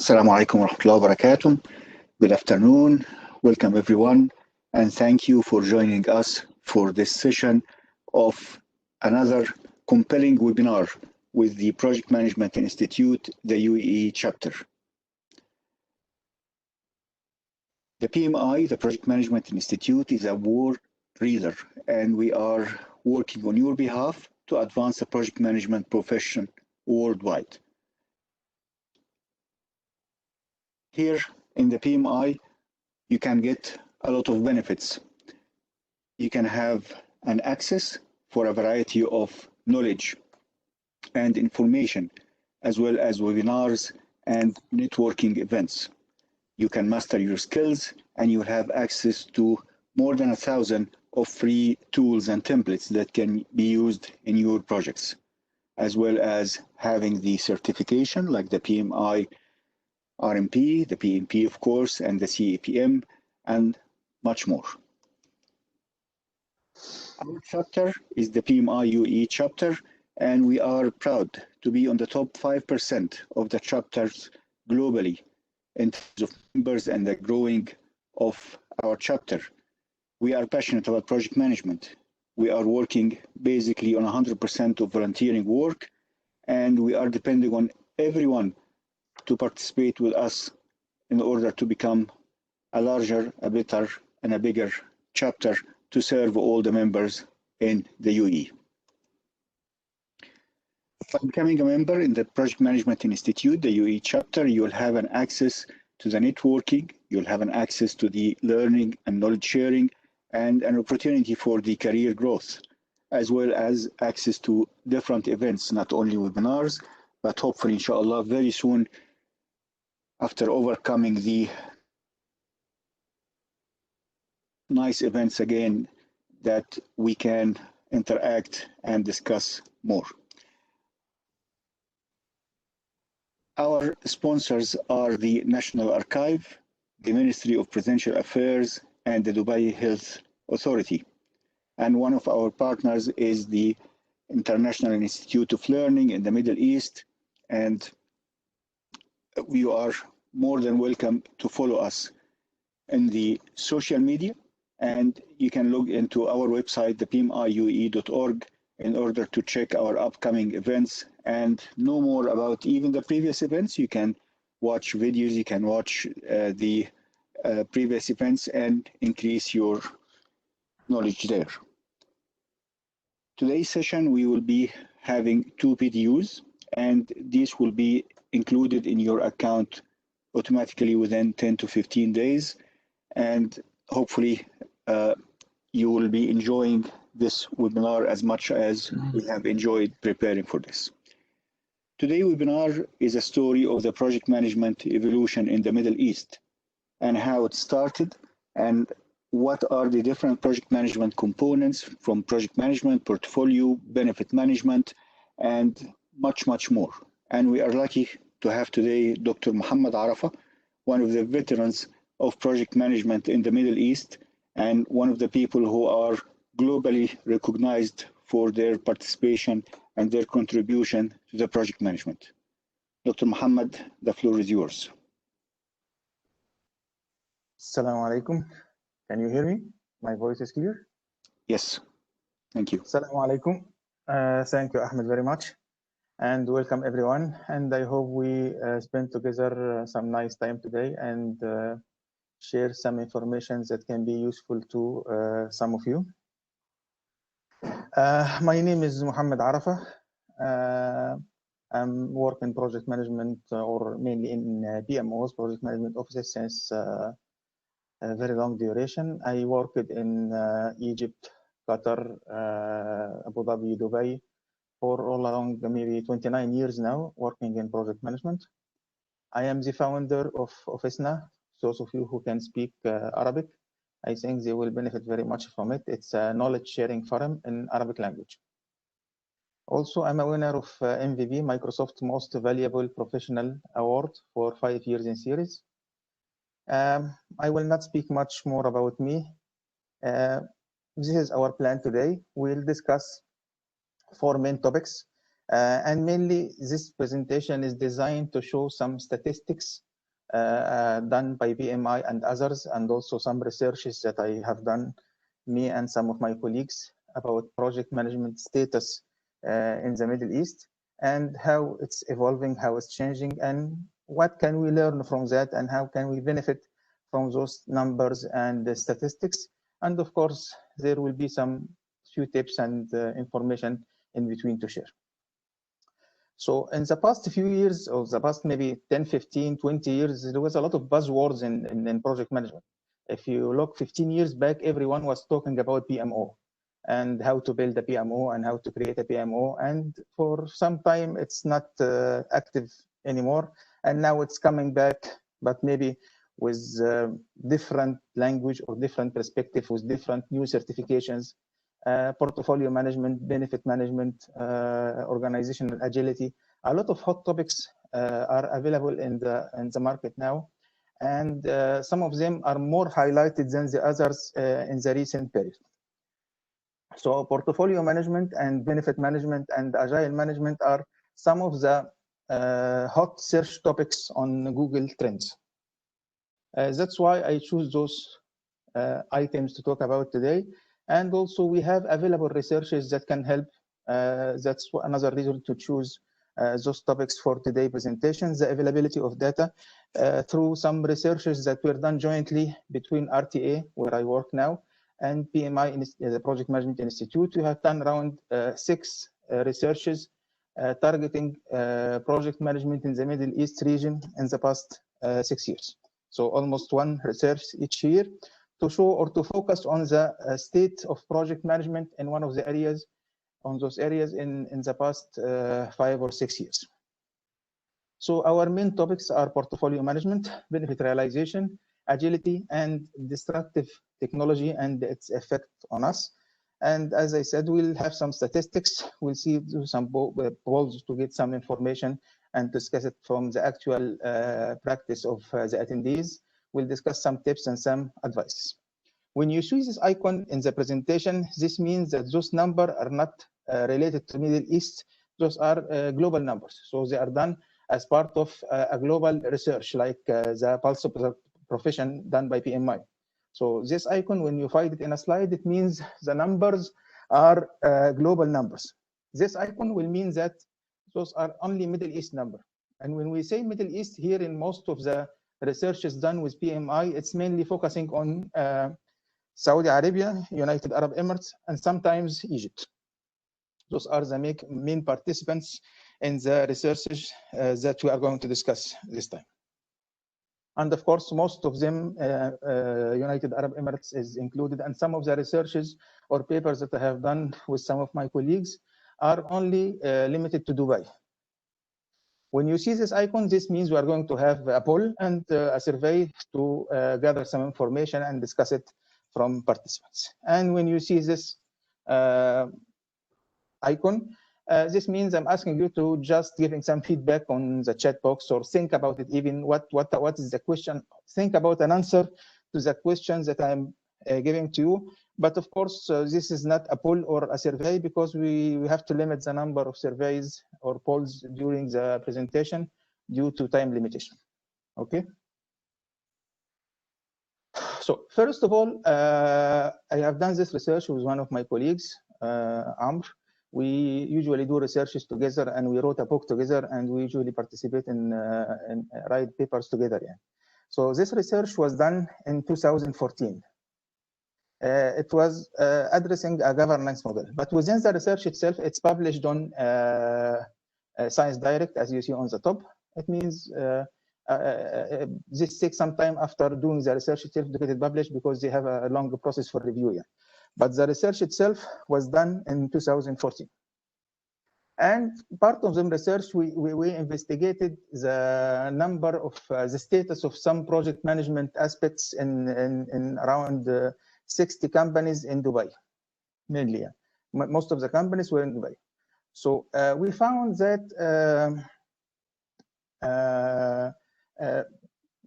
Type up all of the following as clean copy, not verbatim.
Assalamu alaikum wa rahmatullahi wa barakatuh. Good afternoon. Welcome everyone, and thank you for joining us for this session of another compelling webinar with the Project Management Institute, the UAE chapter. The PMI, the Project Management Institute, is a world leader, and we are working on your behalf to advance the project management profession worldwide. Here in the PMI, you can get a lot of benefits. You can have an access for a variety of knowledge and information, as well as webinars and networking events. You can master your skills, and you have access to more than 1,000 of free tools and templates that can be used in your projects, as well as having the certification like the PMI RMP, the PMP of course, and the CEPM, and much more. Our chapter is the PMI UAE chapter, and we are proud to be on the top 5% of the chapters globally in terms of members and the growing of our chapter. We are passionate about project management. We are working basically on 100% of volunteering work, and we are depending on everyone to participate with us in order to become a larger, a better, and a bigger chapter to serve all the members in the UAE. By becoming a member in the Project Management Institute, the UAE chapter, you'll have an access to the networking, you'll have an access to the learning and knowledge sharing, and an opportunity for the career growth, as well as access to different events, not only webinars, but hopefully, inshallah, very soon, after overcoming the nice events again, that we can interact and discuss more. Our sponsors are the National Archive, the Ministry of Presidential Affairs, and the Dubai Health Authority. And one of our partners is the International Institute of Learning in the Middle East, and you are more than welcome to follow us in the social media, and you can log into our website, thepmiuae.org, in order to check our upcoming events and know more about even the previous events. You can watch videos, you can watch the previous events and increase your knowledge there. Today's session, we will be having 2 videos, and these will be included in your account automatically within 10 to 15 days. And hopefully you will be enjoying this webinar as much as we have enjoyed preparing for this. Today's webinar is a story of the project management evolution in the Middle East and how it started, and what are the different project management components from project management, portfolio, benefit management, and much, much more. And we are lucky to have today Dr. Mohamed Arafa, one of the veterans of project management in the Middle East, and one of the people who are globally recognized for their participation and their contribution to the project management. Dr. Mohamed, the floor is yours. Assalamu alaikum. Can you hear me? My voice is clear? Yes, thank you. Assalamu alaikum. Thank you, Ahmed, very much. And welcome everyone. And I hope we spend together some nice time today and share some information that can be useful to some of you. My name is Mohamed Arafa. I'm working in project management or mainly in PMOs, project management offices, since a very long duration. I worked in Egypt, Qatar, Abu Dhabi, Dubai for all along maybe 29 years now, working in project management. I am the founder of ISNA. Those of you who can speak Arabic, I think they will benefit very much from it. It's a knowledge sharing forum in Arabic language. Also, I'm a winner of MVP, Microsoft Most Valuable Professional Award for 5 years in series. I will not speak much more about me. This is our plan today. We'll discuss 4 main topics. And mainly this presentation is designed to show some statistics done by PMI and others, and also some researches that I have done, me and some of my colleagues, about project management status in the Middle East and how it's evolving, how it's changing, and what can we learn from that, and how can we benefit from those numbers and the statistics. And of course, there will be some few tips and information in between to share. So in the past few years, or the past maybe 10, 15, 20 years, there was a lot of buzzwords in project management. If you look 15 years back, everyone was talking about PMO and how to build a PMO and how to create a PMO. And for some time, it's not active anymore. And now it's coming back, but maybe with different language or different perspective, with different new certifications. Portfolio management, benefit management, organizational agility. A lot of hot topics are available in the market now, and some of them are more highlighted than the others in the recent period. So portfolio management and benefit management and agile management are some of the hot search topics on Google Trends. That's why I choose those items to talk about today. And also we have available researches that can help. That's another reason to choose those topics for today's presentation, the availability of data through some researches that were done jointly between RTA, where I work now, and PMI, the Project Management Institute. We have done around 6 researches targeting project management in the Middle East region in the past 6 years. So almost 1 research each year, to show or to focus on the state of project management in one of the areas, on those areas in the past 5 or 6 years. So our main topics are portfolio management, benefit realization, agility, and disruptive technology and its effect on us. And as I said, we'll have some statistics. We'll do some polls to get some information and discuss it from the actual practice of the attendees. We'll discuss some tips and some advice. When you see this icon in the presentation, this means that those numbers are not related to Middle East. Those are global numbers. So they are done as part of a global research, like the Pulse of the Profession done by PMI. So this icon, when you find it in a slide, it means the numbers are global numbers. This icon will mean that those are only Middle East number. And when we say Middle East here, in most of the research is done with PMI, it's mainly focusing on Saudi Arabia, United Arab Emirates, and sometimes Egypt. Those are the main participants in the researches that we are going to discuss this time. And of course, most of them, United Arab Emirates is included, and some of the researches or papers that I have done with some of my colleagues are only limited to Dubai. When you see this icon, this means we are going to have a poll and a survey to gather some information and discuss it from participants. And when you see this icon, this means I'm asking you to just giving some feedback on the chat box, or think about it, even what is the question. Think about an answer to the questions that I'm giving to you. But of course, this is not a poll or a survey, because we have to limit the number of surveys or polls during the presentation due to time limitation. Okay. So first of all, I have done this research with one of my colleagues, Amr. We usually do researches together, and we wrote a book together, and we usually participate in write papers together. Yeah. So this research was done in 2014. It was addressing a governance model, but within the research itself, it's published on Science Direct, as you see on the top. It means this takes some time after doing the research itself to get it published, because they have a long process for review. Yeah. But the research itself was done in 2014. And part of the research, we investigated the number of the status of some project management aspects in around 60 companies in Dubai, mainly. Yeah. Most of the companies were in Dubai. So we found that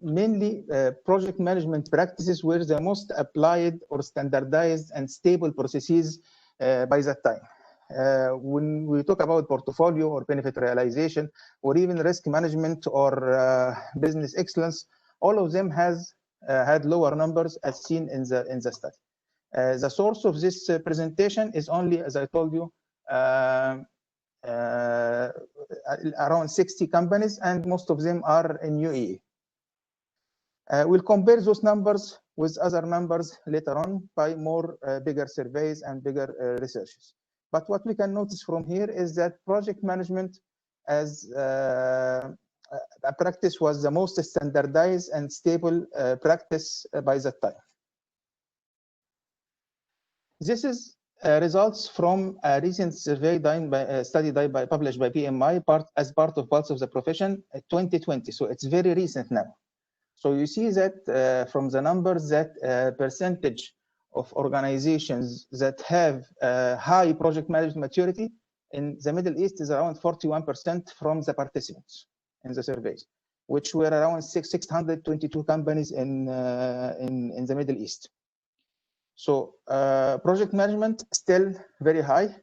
mainly project management practices were the most applied or standardized and stable processes by that time. when we talk about portfolio or benefit realization, or even risk management or business excellence, all of them has had lower numbers as seen in the study. The source of this presentation is only, as I told you, around 60 companies, and most of them are in UAE. We'll compare those numbers with other numbers later on by more bigger surveys and bigger researches. But what we can notice from here is that project management as a practice was the most standardized and stable practice by that time. This is results from a recent survey done by study published by PMI as part of Pulse of the Profession 2020. So it's very recent now. So you see that from the numbers that percentage of organizations that have high project management maturity in the Middle East is around 41% from the participants in the surveys, which were around 622 companies in the Middle East. So project management still very high.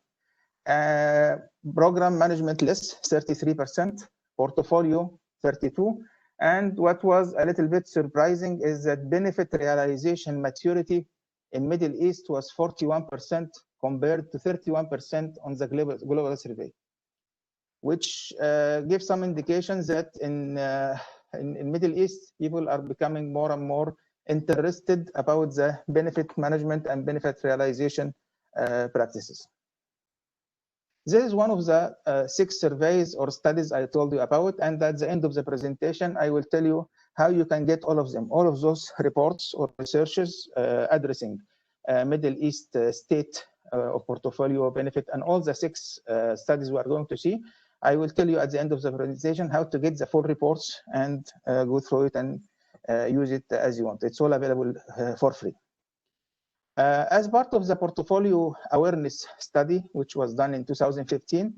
Program management less, 33%, portfolio 32%. And what was a little bit surprising is that benefit realization maturity in Middle East was 41% compared to 31% on the global survey, which gives some indications that in Middle East, people are becoming more and more interested about the benefit management and benefit realization practices. This is one of the 6 surveys or studies I told you about, and at the end of the presentation, I will tell you how you can get all of them, all of those reports or researches addressing Middle East state of portfolio benefit and all the 6 studies we are going to see. I will tell you at the end of the presentation how to get the full reports and go through it and use it as you want. It's all available for free. As part of the portfolio awareness study, which was done in 2015,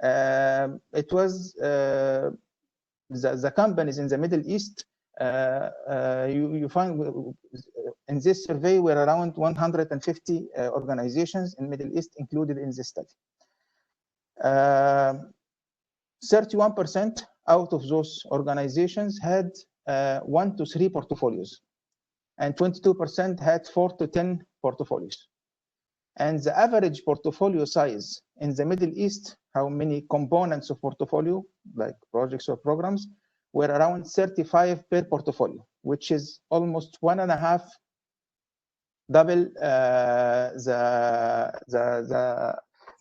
it was the companies in the Middle East, you find in this survey were around 150 organizations in Middle East included in this study. 31% out of those organizations had 1 to 3 portfolios, and 22% had 4 to 10 portfolios. And the average portfolio size in the Middle East, how many components of portfolio, like projects or programs, were around 35 per portfolio, which is almost 1.5 double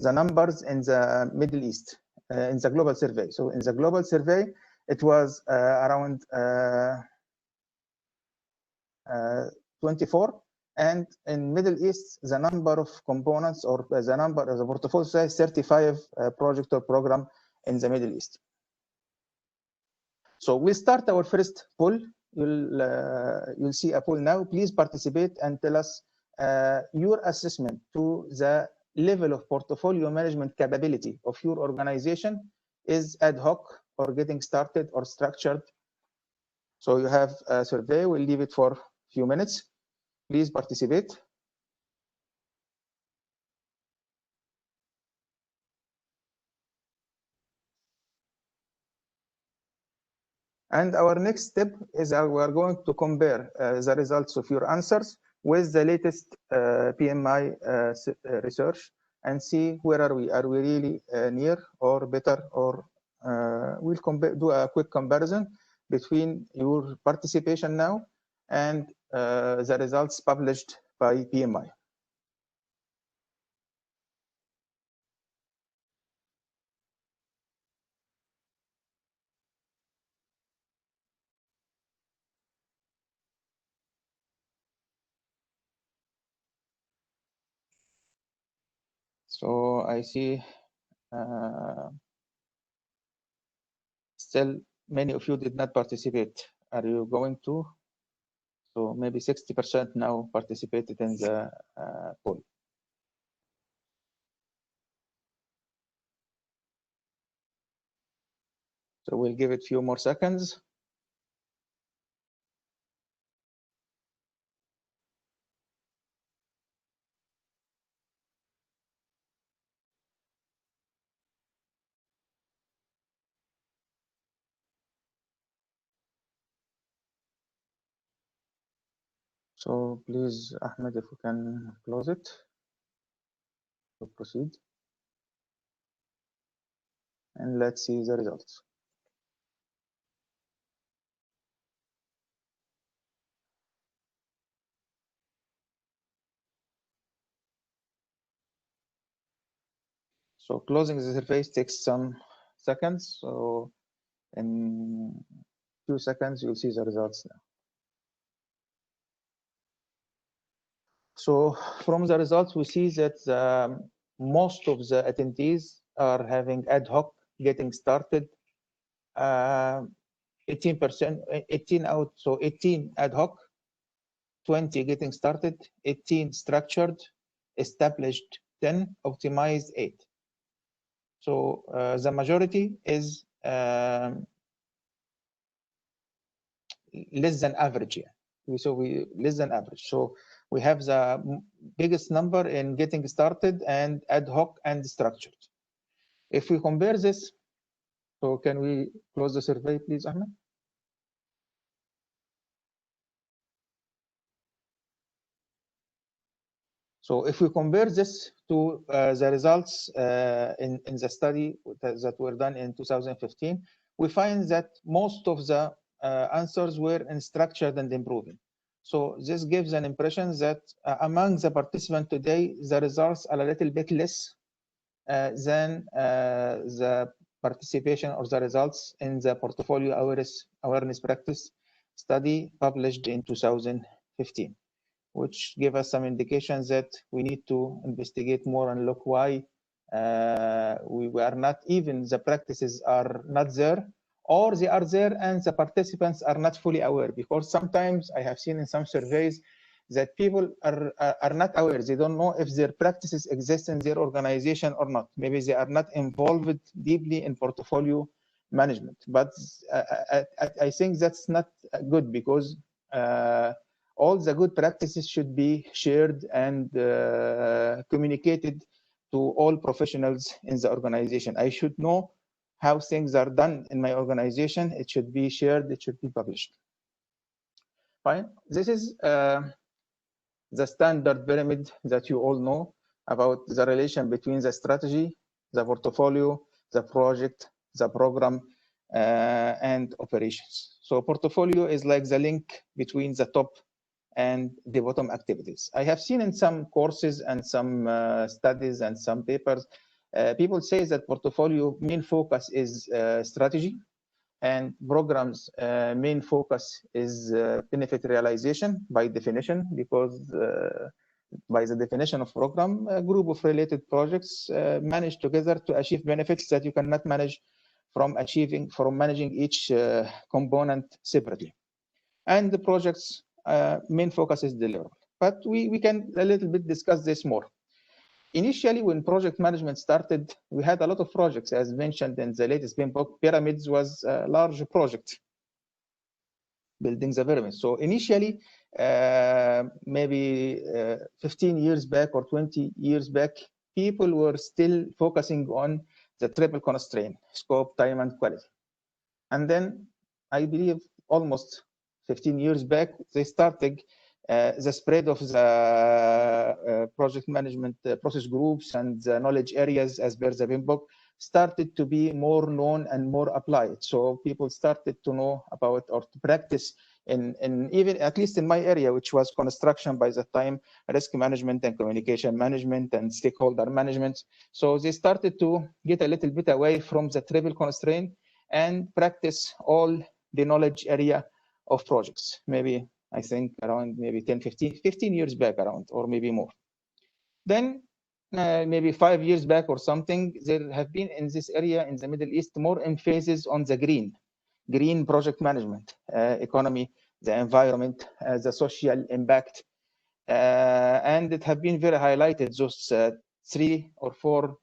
the numbers in the Middle East in the global survey. So in the global survey, it was around 24, and in Middle East, the number of components or the number of the portfolio size 35 project or program in the Middle East. So we'll start our first poll. You'll see a poll now. Please participate and tell us your assessment to the level of portfolio management capability of your organization is ad hoc or getting started or structured. So you have a survey. We'll leave it for a few minutes. Please participate. And our next step is we are going to compare the results of your answers with the latest PMI research and see where are we. Are we really near or better, or we'll do a quick comparison between your participation now and the results published by PMI. So I see still many of you did not participate. Are you going to? So maybe 60% now participated in the poll. So we'll give it a few more seconds. So please, Ahmed, if we can close it to proceed. And let's see the results. So closing the surface takes some seconds. So in few seconds, you'll see the results now. So from the results, we see that most of the attendees are having ad hoc getting started. 18%, 18 out, so 18 ad hoc, 20 getting started, 18 structured, established 10, optimized 8. So the majority is less than average. Yeah. So we less than average. So we have the biggest number in getting started and ad hoc and structured. If we compare this, so can we close the survey, please, Ahmed? So if we compare this to the results in the study that were done in 2015, we find that most of the answers were in structured and improving. So this gives an impression that among the participants today, the results are a little bit less than the participation or the results in the portfolio awareness practice study published in 2015, which give us some indications that we need to investigate more and look why we are not, even the practices are not there, or they are there and the participants are not fully aware. Because sometimes I have seen in some surveys that people are not aware. They don't know if their practices exist in their organization or not. Maybe they are not involved deeply in portfolio management. But I think that's not good, because all the good practices should be shared and communicated to all professionals in the organization. I should know how things are done in my organization. It should be shared. It should be published. Fine. This is the standard pyramid that you all know about the relation between the strategy, the portfolio, the project, the program, and operations. So portfolio is like the link between the top and the bottom activities. I have seen in some courses and some studies and some papers, people say that portfolio main focus is strategy, and programs main focus is benefit realization by definition, because by the definition of program, a group of related projects manage together to achieve benefits that you cannot manage from managing each component separately. And the project's main focus is deliverable. But we can a little bit discuss this more. Initially, when project management started, we had a lot of projects, as mentioned in the latest book. Pyramids was a large project, building the pyramid. So initially, maybe 15 years back or 20 years back, people were still focusing on the triple constraint: scope, time, and quality. And then I believe almost 15 years back, they started the spread of the project management process groups and the knowledge areas, as per the book, started to be more known and more applied. So people started to know about or to practice in even, at least in my area, which was construction by the time, risk management and communication management and stakeholder management. So they started to get a little bit away from the triple constraint and practice all the knowledge area of projects. Maybe I think around maybe 10, 15 years back around, or maybe more. Then maybe 5 years back or something, there have been in this area in the Middle East more emphasis on the green project management, economy, the environment, the social impact. And it have been very highlighted, those 3 or 4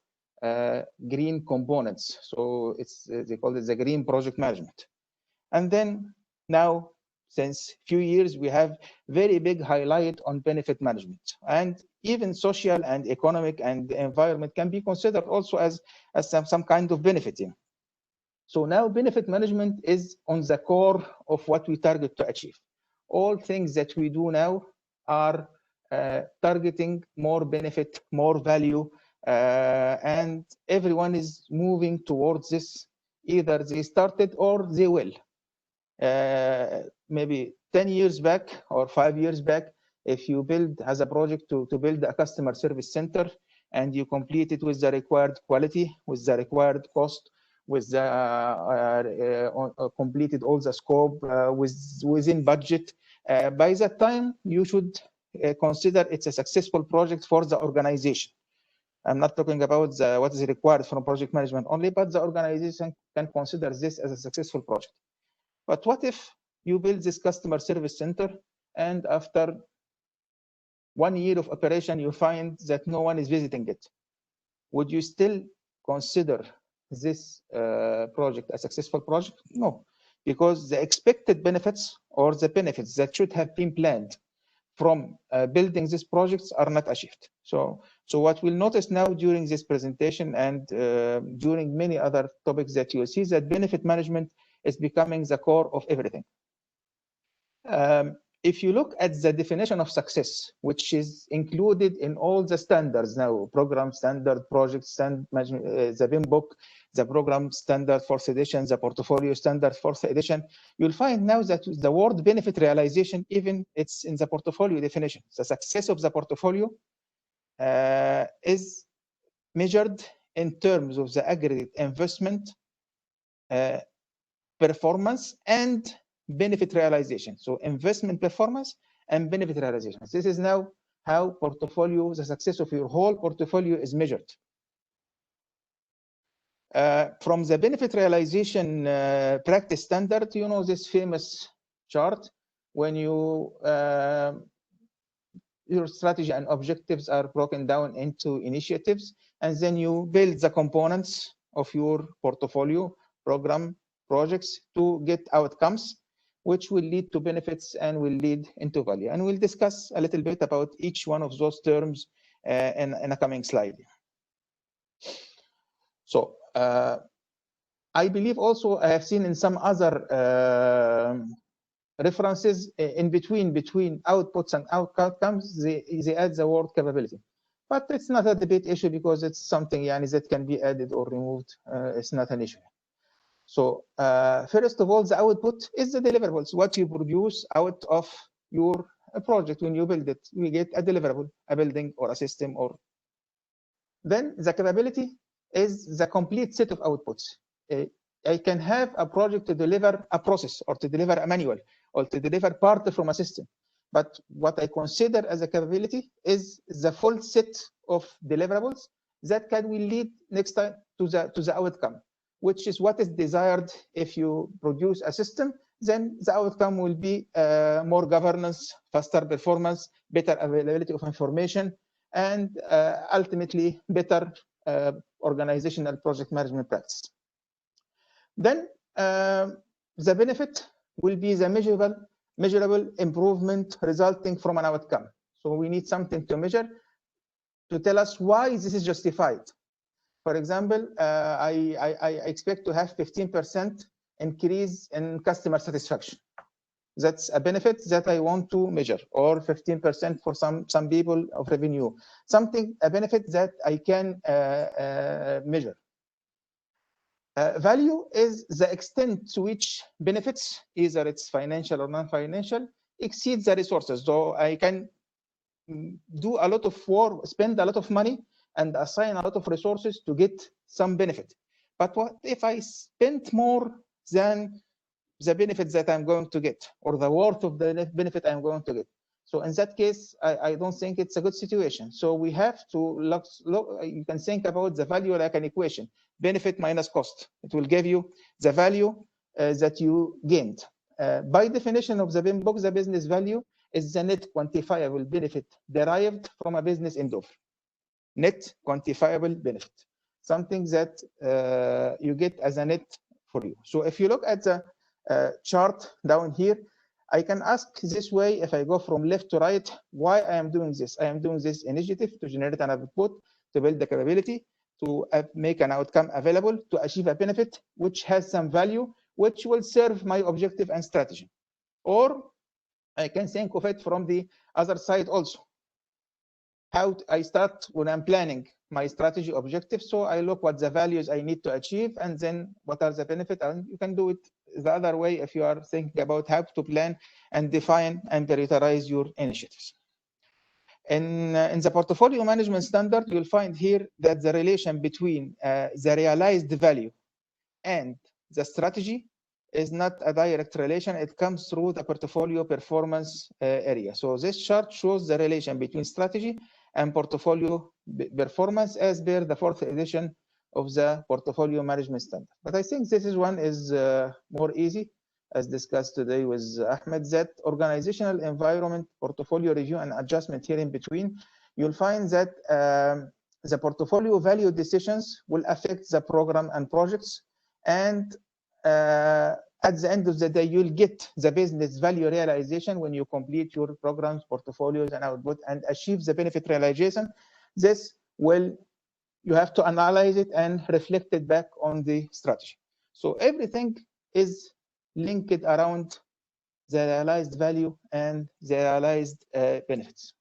green components. So they call it the green project management. And then now, since few years, we have very big highlight on benefit management, and even social and economic and the environment can be considered also as some kind of benefiting. So now benefit management is on the core of what we target to achieve. All things that we do now are targeting more benefit, more value, and everyone is moving towards this. Either they started or they will. Maybe 10 years back or 5 years back, if you build as a project to build a customer service center and you complete it with the required quality, with the required cost, with the completed all the scope within budget, by that time you should consider it's a successful project for the organization. I'm not talking about what is required from project management only, but the organization can consider this as a successful project. But what if you build this customer service center and after 1 year of operation, you find that no one is visiting it? Would you still consider this project a successful project? No, because the expected benefits or the benefits that should have been planned from building these projects are not achieved. So what we'll notice now during this presentation and during many other topics that you'll see, that benefit management is becoming the core of everything. If you look at the definition of success, which is included in all the standards now, program standard, project standard, the BIM book, the program standard, fourth edition, the portfolio standard, fourth edition, you'll find now that the word benefit realization, even it's in the portfolio definition. The success of the portfolio is measured in terms of the aggregate investment, performance, and benefit realization. So investment performance and benefit realization. This is now how portfolio, the success of your whole portfolio is measured. From the benefit realization practice standard, you know this famous chart when you your strategy and objectives are broken down into initiatives, and then you build the components of your portfolio, program, projects to get outcomes, which will lead to benefits and will lead into value. And we'll discuss a little bit about each one of those terms in a coming slide. So I believe also I have seen in some other references in between outputs and outcomes, they add the word capability. But it's not a debate issue because it's something that can be added or removed. It's not an issue. So first of all, the output is the deliverables, what you produce out of your project when you build it. We get a deliverable, a building or a system. Or then the capability is the complete set of outputs. I can have a project to deliver a process or to deliver a manual or to deliver part from a system. But what I consider as a capability is the full set of deliverables that will lead next time to the outcome, which is what is desired. If you produce a system, then the outcome will be more governance, faster performance, better availability of information, and ultimately better organizational project management practice. Then the benefit will be the measurable improvement resulting from an outcome. So we need something to measure to tell us why this is justified. For example, I expect to have 15% increase in customer satisfaction. That's a benefit that I want to measure, or 15% for some people of revenue. A benefit that I can measure. Value is the extent to which benefits, either it's financial or non-financial, exceeds the resources. So I can do a lot of work, spend a lot of money, and assign a lot of resources to get some benefit. But what if I spend more than the benefits that I'm going to get, or the worth of the benefit I'm going to get? So in that case, I don't think it's a good situation. So we have to look, you can think about the value like an equation, benefit minus cost. It will give you the value that you gained. By definition of the BIM book, the business value is the net quantifiable benefit derived from a business endeavor. Net quantifiable benefit, something that you get as a net for you. So if you look at the chart down here, I can ask this way, if I go from left to right, why I am doing this. I am doing this initiative to generate an output, to build the capability, to make an outcome available, to achieve a benefit which has some value, which will serve my objective and strategy. Or I can think of it from the other side also. How I start when I'm planning my strategy objectives. So I look what the values I need to achieve, and then what are the benefits. And you can do it the other way if you are thinking about how to plan and define and prioritize your initiatives. In the portfolio management standard, you'll find here that the relation between the realized value and the strategy is not a direct relation. It comes through the portfolio performance area. So this chart shows the relation between strategy and portfolio performance as per the 4th edition of the portfolio management standard. But I think this one is more easy, as discussed today with Ahmed, that organizational environment, portfolio review and adjustment here in between, you'll find that the portfolio value decisions will affect the program and projects. And at the end of the day, you'll get the business value realization when you complete your programs, portfolios, and output and achieve the benefit realization. This will, you have to analyze it and reflect it back on the strategy. So everything is linked around the realized value and the realized benefits.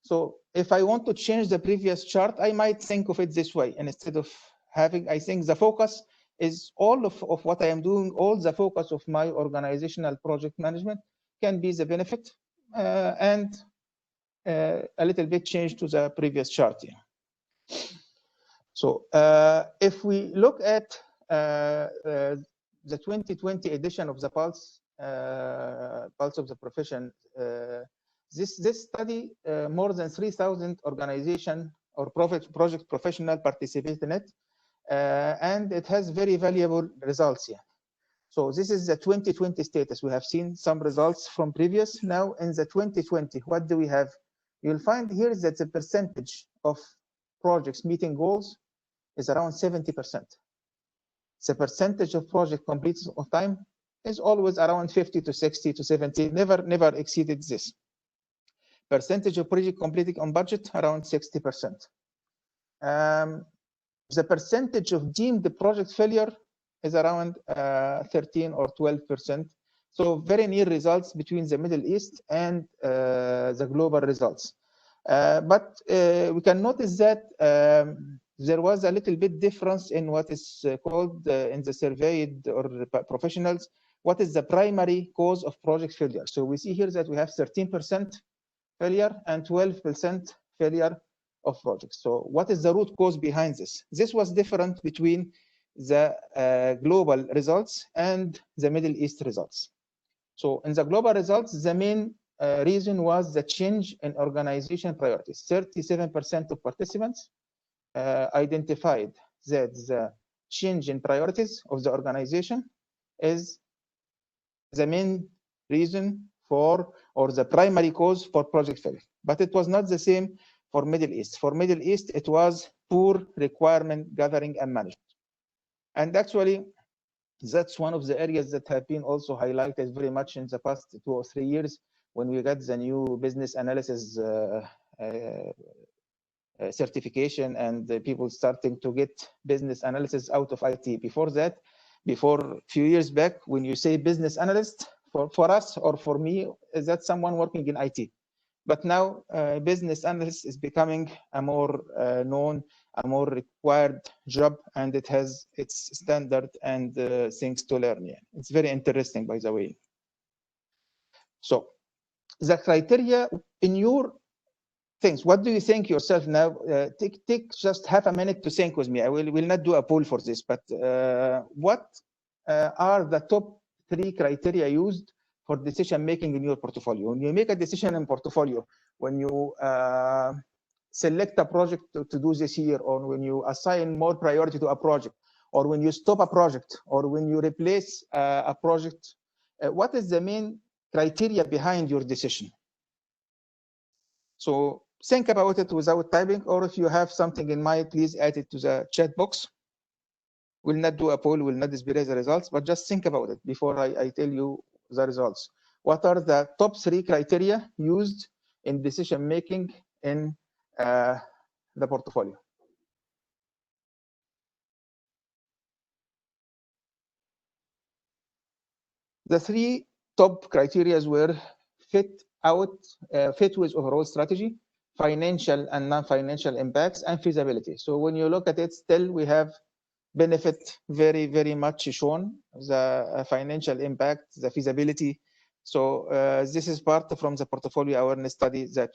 So if I want to change the previous chart, I might think of it this way. And instead of having, I think the focus is all of what I am doing, all the focus of my organizational project management can be the benefit and a little bit change to the previous chart here. So if we look at the 2020 edition of the Pulse of the Profession, this study, more than 3,000 organization or project professional participate in it, and it has very valuable results here. So this is the 2020 status. We have seen some results from previous. Now in the 2020, what do we have? You'll find here that the percentage of projects meeting goals is around 70%. The percentage of project completed on time is always around 50 to 60 to 70, never exceeded this. Percentage of project completed on budget, around 60%. The percentage of deemed project failure is around 13 or 12%. So very near results between the Middle East and the global results. But we can notice that there was a little bit difference in what is called in the surveyed or professionals, what is the primary cause of project failure. So we see here that we have 13% failure and 12% failure of projects. So what is the root cause behind this? This was different between the global results and the Middle East results. So in the global results, the main reason was the change in organization priorities. 37% of participants identified that the change in priorities of the organization is the main reason for, or the primary cause for project failure. But it was not the same for Middle East. For Middle East, it was poor requirement gathering and management. And actually, that's one of the areas that have been also highlighted very much in the past 2 or 3 years when we got the new business analysis certification and the people starting to get business analysis out of IT. Before that, before a few years back, when you say business analyst, for us or for me, is that someone working in IT. But now business analyst is becoming a more known, a more required job, and it has its standard and things to learn. Yeah. It's very interesting, by the way. So the criteria in your things, what do you think yourself now? Take just half a minute to think with me. I will not do a poll for this, but what are the top 3 criteria used for decision making in your portfolio? When you make a decision in portfolio, when you select a project to do this year, or when you assign more priority to a project, or when you stop a project, or when you replace a project, what is the main criteria behind your decision? So think about it without typing, or if you have something in mind, please add it to the chat box. We'll not do a poll, we'll not display the results, but just think about it before I tell you the results. What are the top 3 criteria used in decision making in the portfolio? The 3 top criteria were fit with overall strategy, financial and non-financial impacts, and feasibility. So when you look at it, still we have benefit very, very much shown, the financial impact, the feasibility. So this is part from the portfolio awareness study that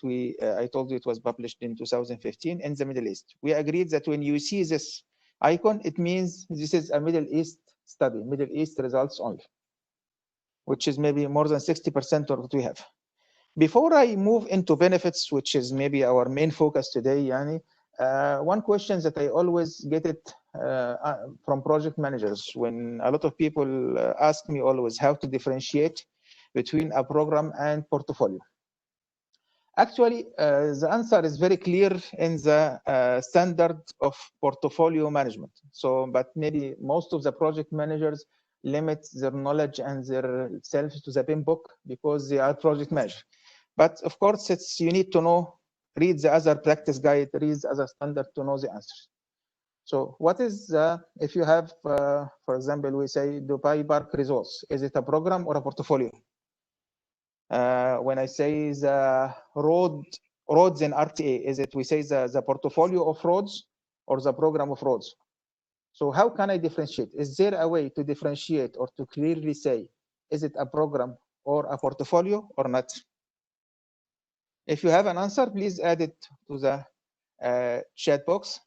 I told you it was published in 2015 in the Middle East. We agreed that when you see this icon, it means this is a Middle East study, Middle East results only, which is maybe more than 60% of what we have. Before I move into benefits, which is maybe our main focus today, Yani, one question that I always get it from project managers when a lot of people ask me always how to differentiate between a program and portfolio. Actually, the answer is very clear in the standard of portfolio management. So, but maybe most of the project managers limit their knowledge and their self to the PIM book because they are project managers. But of course, you need to know, read the other practice guide, read the other standard to know the answers. So what is, if you have, for example, we say Dubai Park Resorts, is it a program or a portfolio? When I say the roads in RTA, is it we say the portfolio of roads or the program of roads? So how can I differentiate? Is there a way to differentiate or to clearly say, is it a program or a portfolio or not? If you have an answer, please add it to the chat box.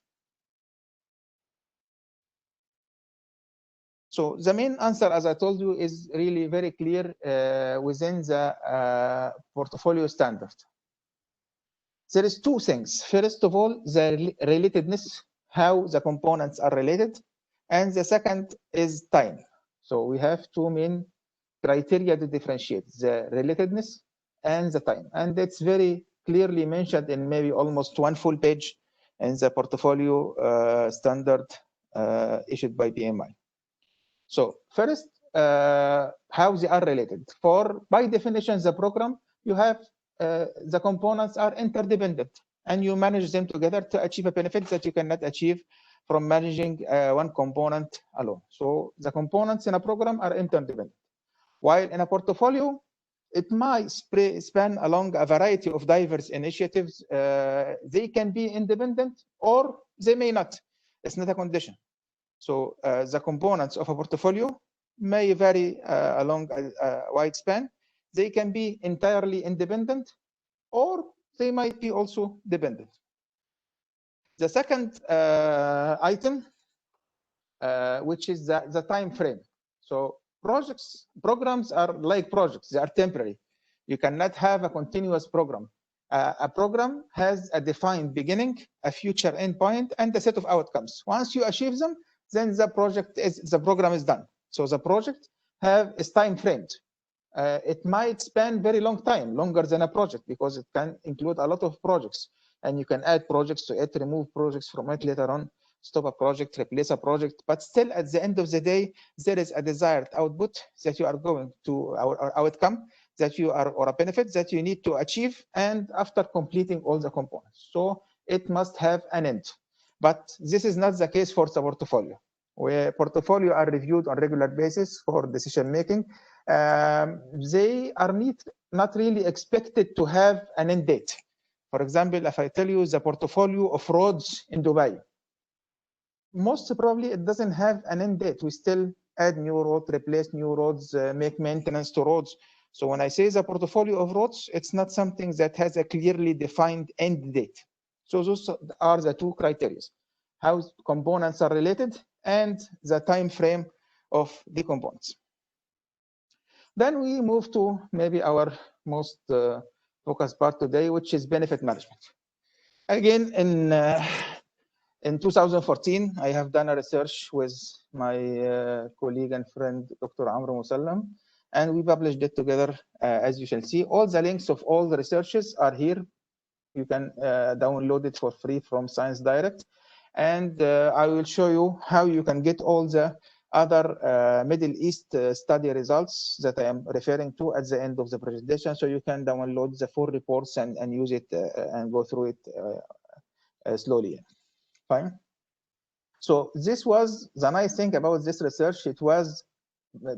So the main answer, as I told you, is really very clear within the portfolio standard. There is two things. First of all, the relatedness, how the components are related. And the second is time. So we have two main criteria to differentiate, the relatedness and the time. And it's very clearly mentioned in maybe almost one full page in the portfolio standard issued by PMI. So first, how they are related. By definition, the program, you have the components are interdependent and you manage them together to achieve a benefit that you cannot achieve from managing one component alone. So the components in a program are interdependent. While in a portfolio, it might span along a variety of diverse initiatives. They can be independent or they may not. It's not a condition. So the components of a portfolio may vary along a wide span. They can be entirely independent or they might be also dependent. The second item, which is the time frame. So programs are like projects. They are temporary. You cannot have a continuous program. A program has a defined beginning, a future endpoint, and a set of outcomes. Once you achieve them, then the program is done. So the project is time framed. It might span very long time, longer than a project, because it can include a lot of projects. And you can add projects to it, remove projects from it later on, stop a project, replace a project. But still, at the end of the day, there is a desired output that you are going to, or outcome that you are, or a benefit that you need to achieve, and after completing all the components. So it must have an end. But this is not the case for the portfolio, where portfolio are reviewed on a regular basis for decision making. They are not really expected to have an end date. For example, if I tell you the portfolio of roads in Dubai, most probably it doesn't have an end date. We still add new roads, replace new roads, make maintenance to roads. So when I say the portfolio of roads, it's not something that has a clearly defined end date. So those are the two criteria: how components are related and the time frame of the components. Then we move to maybe our most focused part today, which is benefit management. Again, in 2014, I have done a research with my colleague and friend, Dr. Amr Musallam, and we published it together, as you shall see. All the links of all the researches are here. You can download it for free from Science Direct. And I will show you how you can get all the other Middle East study results that I am referring to at the end of the presentation. So you can download the full reports and use it and go through it slowly. Fine. So this was the nice thing about this research. It was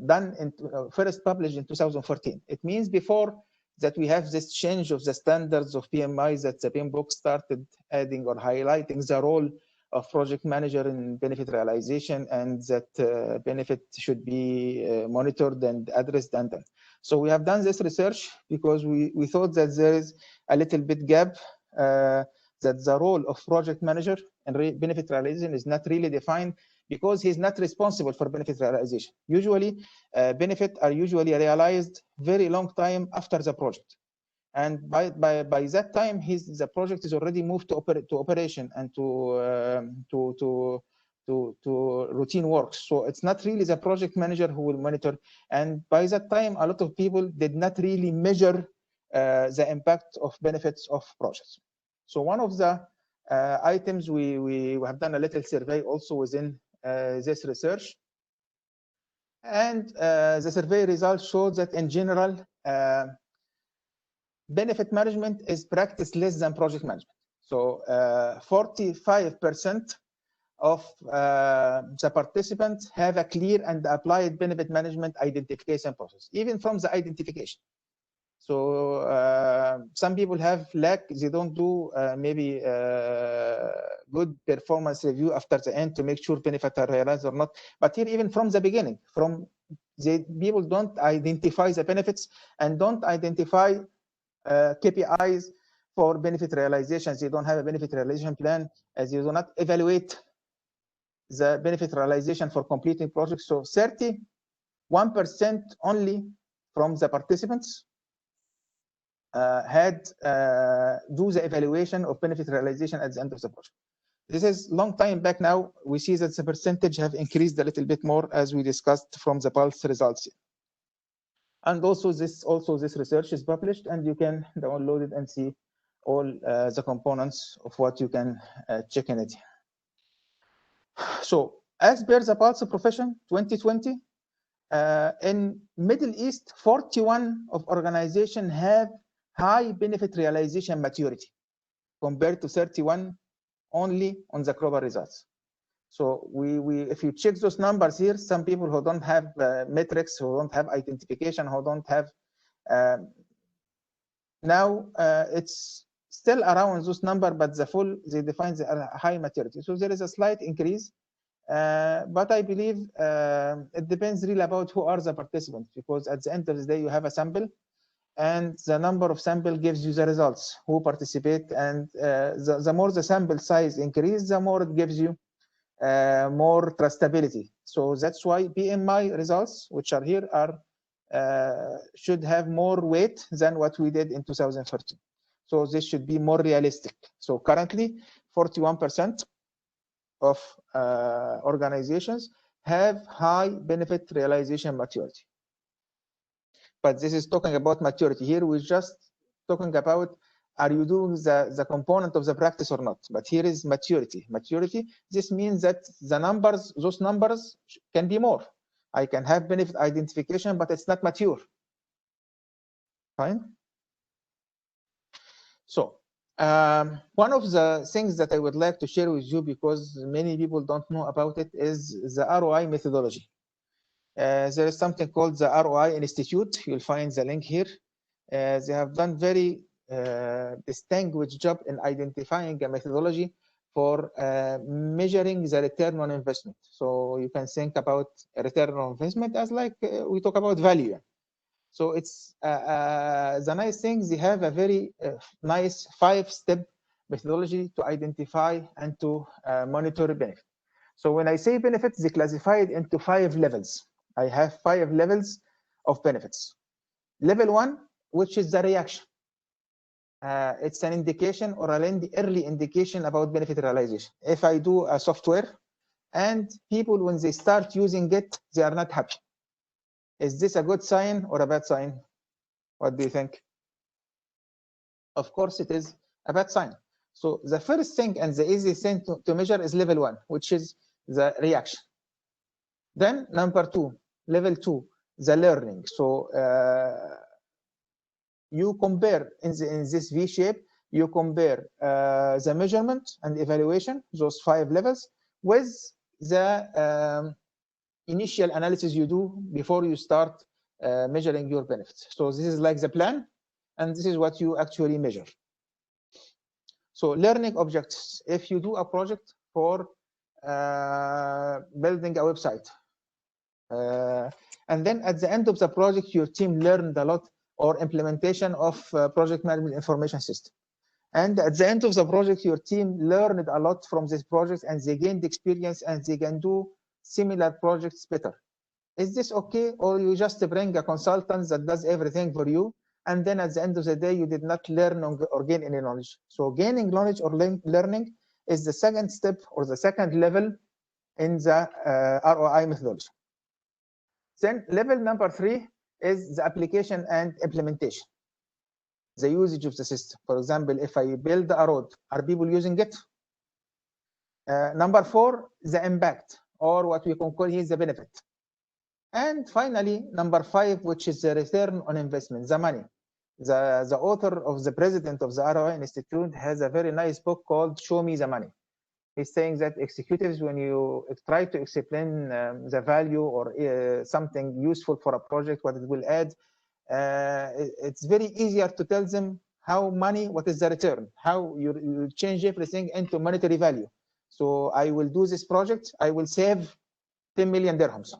done in first published in 2014. It means before that we have this change of the standards of PMI, that the PMBOK started adding or highlighting the role of project manager in benefit realization, and that benefit should be monitored and addressed. And so we have done this research because we thought that there is a little bit gap, that the role of project manager and benefit realization is not really defined, because he's not responsible for benefit realization. Usually, benefits are usually realized very long time after the project. And by that time, the project is already moved to operation and to routine works. So it's not really the project manager who will monitor. And by that time, a lot of people did not really measure the impact of benefits of projects. So one of the items, we have done a little survey also within this research. And the survey results showed that in general, benefit management is practiced less than project management. So 45% of the participants have a clear and applied benefit management identification process, even from the identification. So some people have lack, they don't do maybe good performance review after the end to make sure benefits are realized or not. But here, even from the beginning, people don't identify the benefits and don't identify KPIs for benefit realizations. They don't have a benefit realization plan, as you do not evaluate the benefit realization for completing projects. So 31% only from the participants had do the evaluation of benefit realization at the end of the project. This is long time back now. We see that the percentage have increased a little bit more, as we discussed from the PULSE results. And also this research is published, and you can download it and see all the components of what you can check in it. So as per the PULSE Profession 2020, in Middle East, 41 of organizations have high benefit realization maturity, compared to 31 only on the global results. So if you check those numbers here, some people who don't have metrics, who don't have identification, who don't have now it's still around those numbers, but they define the high maturity. So there is a slight increase, but I believe it depends really about who are the participants, because at the end of the day, you have a sample, and the number of sample gives you the results who participate, and the more the sample size increase, the more it gives you more trustability. So that's why PMI results, which are here, are should have more weight than what we did in 2013. So this should be more realistic. So currently, 41% of organizations have high benefit realization maturity. But this is talking about maturity. Here we're just talking about, are you doing the component of the practice or not? But here is maturity. Maturity, this means that the numbers, those numbers can be more. I can have benefit identification, but it's not mature. Fine. So one of the things that I would like to share with you, because many people don't know about it, is the ROI methodology. There is something called the ROI Institute. You'll find the link here. They have done very distinguished job in identifying a methodology for measuring the return on investment. So you can think about a return on investment as like we talk about value. So it's the nice thing, they have a very nice 5-step methodology to identify and to monitor benefit. So when I say benefits, they classify it into 5 levels. I have 5 levels of benefits. Level 1, which is the reaction. It's an indication or an early indication about benefit realization. If I do a software and people, when they start using it, they are not happy. Is this a good sign or a bad sign? What do you think? Of course, it is a bad sign. So the first thing and the easiest thing to measure is level 1, which is the reaction. Then number 2, level 2, the learning. So you compare in this V shape, you compare the measurement and evaluation, those 5 levels, with the initial analysis you do before you start measuring your benefits. So this is like the plan, and this is what you actually measure. So learning objectives. If you do a project for building a website, and then at the end of the project, your team learned a lot, or implementation of project management information system. And at the end of the project, your team learned a lot from this project, and they gained experience, and they can do similar projects better. Is this okay? Or you just bring a consultant that does everything for you, and then at the end of the day, you did not learn or gain any knowledge? So gaining knowledge or learning is the second step, or the second level in the ROI methodology. Then level number 3 is the application and implementation. The usage of the system. For example, if I build a road, are people using it? Number 4, the impact, or what we can call here the benefit. And finally, number 5, which is the return on investment, the money. The author of the president of the ROI Institute has a very nice book called Show Me the Money. He's saying that executives, when you try to explain the value or something useful for a project, what it will add, it's very easier to tell them how money, what is the return, how you change everything into monetary value. So I will do this project, I will save 10 million dirhams.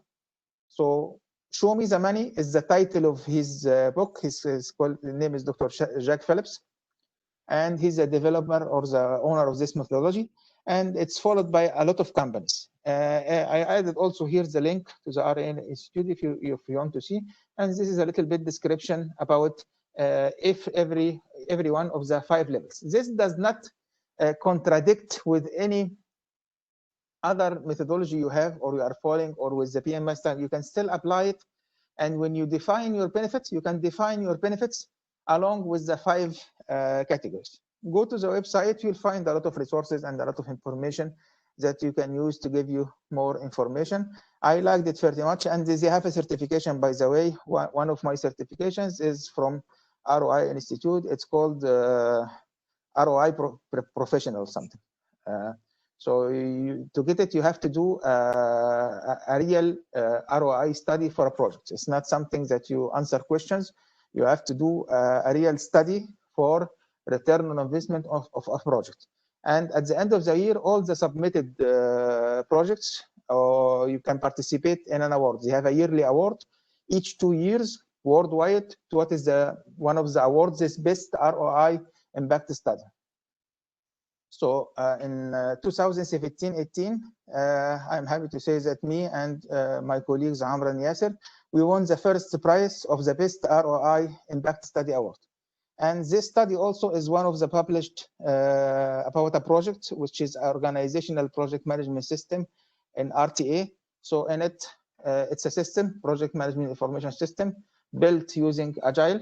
So Show Me the Money is the title of his book. His name is Dr. Jack Phillips, and he's a developer or the owner of this methodology, and it's followed by a lot of companies. I added also here the link to the RN Institute if you want to see, and this is a little bit description about if every one of the 5 levels. This does not contradict with any other methodology you have or you are following, or with the PMI style. You can still apply it, and when you define your benefits, you can define your benefits along with the 5 categories. Go to the website, you'll find a lot of resources and a lot of information that you can use to give you more information. I liked it very much, and they have a certification, by the way. One of my certifications is from ROI Institute. It's called ROI Professional something. So to get it, you have to do a real ROI study for a project. It's not something that you answer questions. You have to do a real study for return on investment of a project. And at the end of the year, all the submitted projects, you can participate in an award. They have a yearly award each 2 years worldwide. What is one of the awards is Best ROI Impact Study. So in 2017-18, I'm happy to say that me and my colleagues Amr and Yasser, we won the first prize of the Best ROI Impact Study Award. And this study also is one of the published about a project, which is Organizational Project Management System in RTA. So in it, it's a system, Project Management Information System, built using Agile.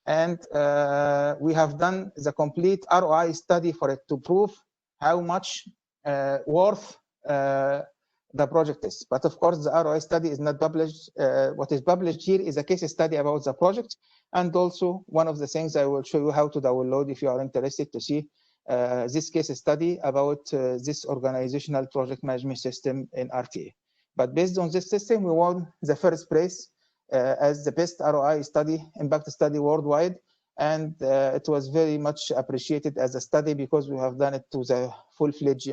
And we have done the complete ROI study for it to prove how much worth the project is. But of course, the ROI study is not published. What is published here is a case study about the project. And also, one of the things I will show you how to download if you are interested to see this case study about this organizational project management system in RTA. But based on this system, we won the first prize as the best ROI study, impact study worldwide. And it was very much appreciated as a study because we have done it to the full-fledged,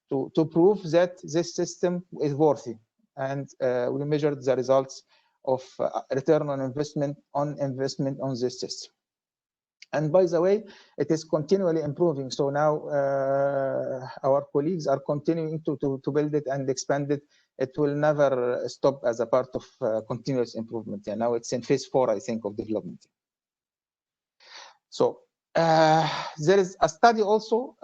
to prove that this system is worthy. And we measured the results of return on investment on this system. And by the way, it is continually improving. So now our colleagues are continuing to build it and expand it. It will never stop as a part of continuous improvement. And now it's in phase 4, I think, of development. So there is a study also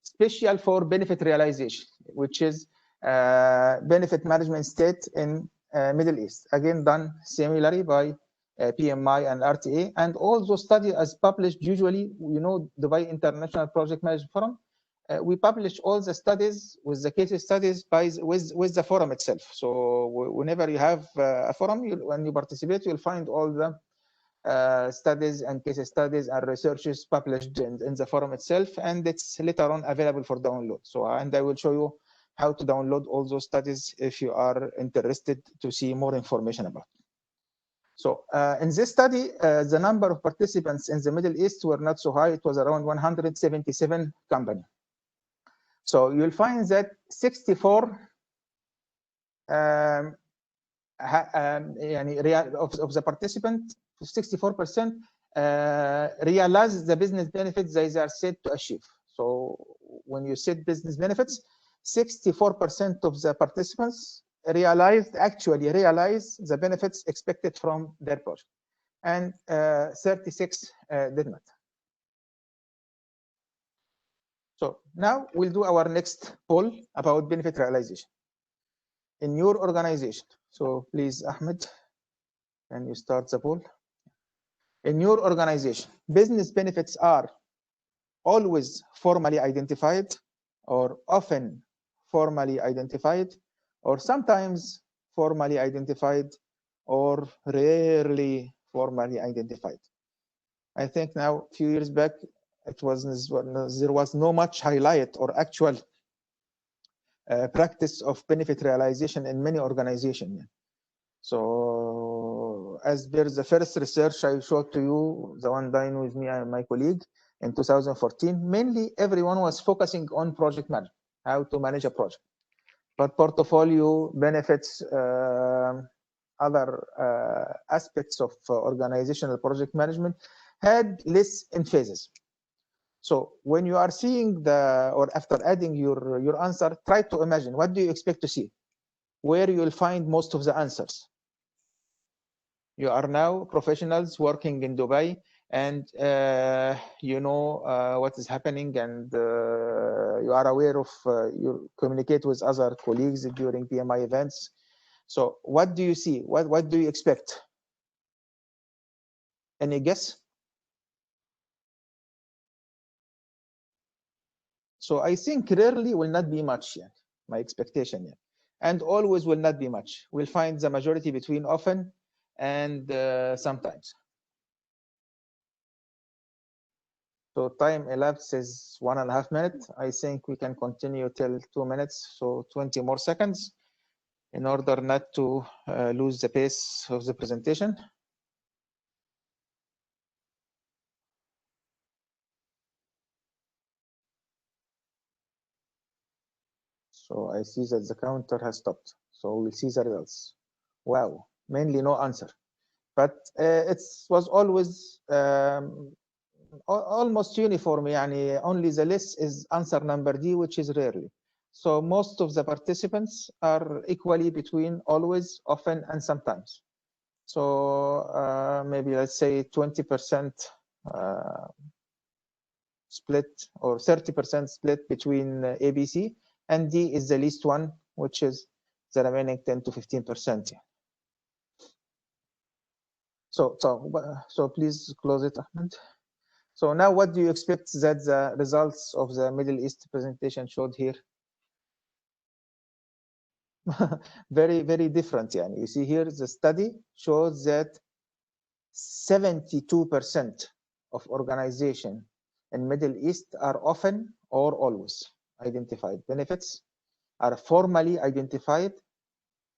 special for benefit realization, which is benefit management state in Middle East. Again, done similarly by PMI and RTA, and also study as published usually, Dubai International Project Management Forum. We publish all the studies with the case studies with the forum itself. So whenever you have a forum, when you participate, you'll find all the studies and case studies and researches published in the forum itself, and it's later on available for download. So, and I will show you how to download all those studies if you are interested to see more information about it. So in this study, the number of participants in the Middle East were not so high. It was around 177 companies. So you'll find that 64 of the participants, 64% realize the business benefits they are said to achieve. So when you set business benefits, 64% of the participants actually realized the benefits expected from their project, and 36 did not. So now we'll do our next poll about benefit realization in your organization. So please, Ahmed, can you start the poll? In your organization, business benefits are always formally identified, or often formally identified, or sometimes formally identified, or rarely formally identified. I think now a few years back, there was no much highlight or actual practice of benefit realization in many organizations. So as per the first research I showed to you, the one done with me and my colleague in 2014, mainly everyone was focusing on project management, how to manage a project. But portfolio, benefits, other aspects of organizational project management had less emphasis. So when you are seeing or after adding your answer, try to imagine, what do you expect to see? Where you will find most of the answers. You are now professionals working in Dubai, and you know what is happening, and you are aware of, you communicate with other colleagues during PMI events. So what do you see? What do you expect? Any guess? So I think rarely will not be much yet, my expectation yet. And always will not be much. We'll find the majority between often and sometimes. So time elapsed is 1.5 minutes. I think we can continue till 2 minutes, so 20 more seconds, in order not to lose the pace of the presentation. So I see that the counter has stopped. So we'll see the results. Wow, mainly no answer. But it was always almost uniform. Yani only the less is answer number D, which is rarely. So most of the participants are equally between always, often, and sometimes. So maybe let's say 20% split, or 30% split between ABC, and D is the least one, which is the remaining 10 to 15%. So please close it, Ahmed. So now what do you expect that the results of the Middle East presentation showed here? Very, very different. Yani. You see here, the study shows that 72% of organizations in Middle East are often or always identified. Benefits are formally identified,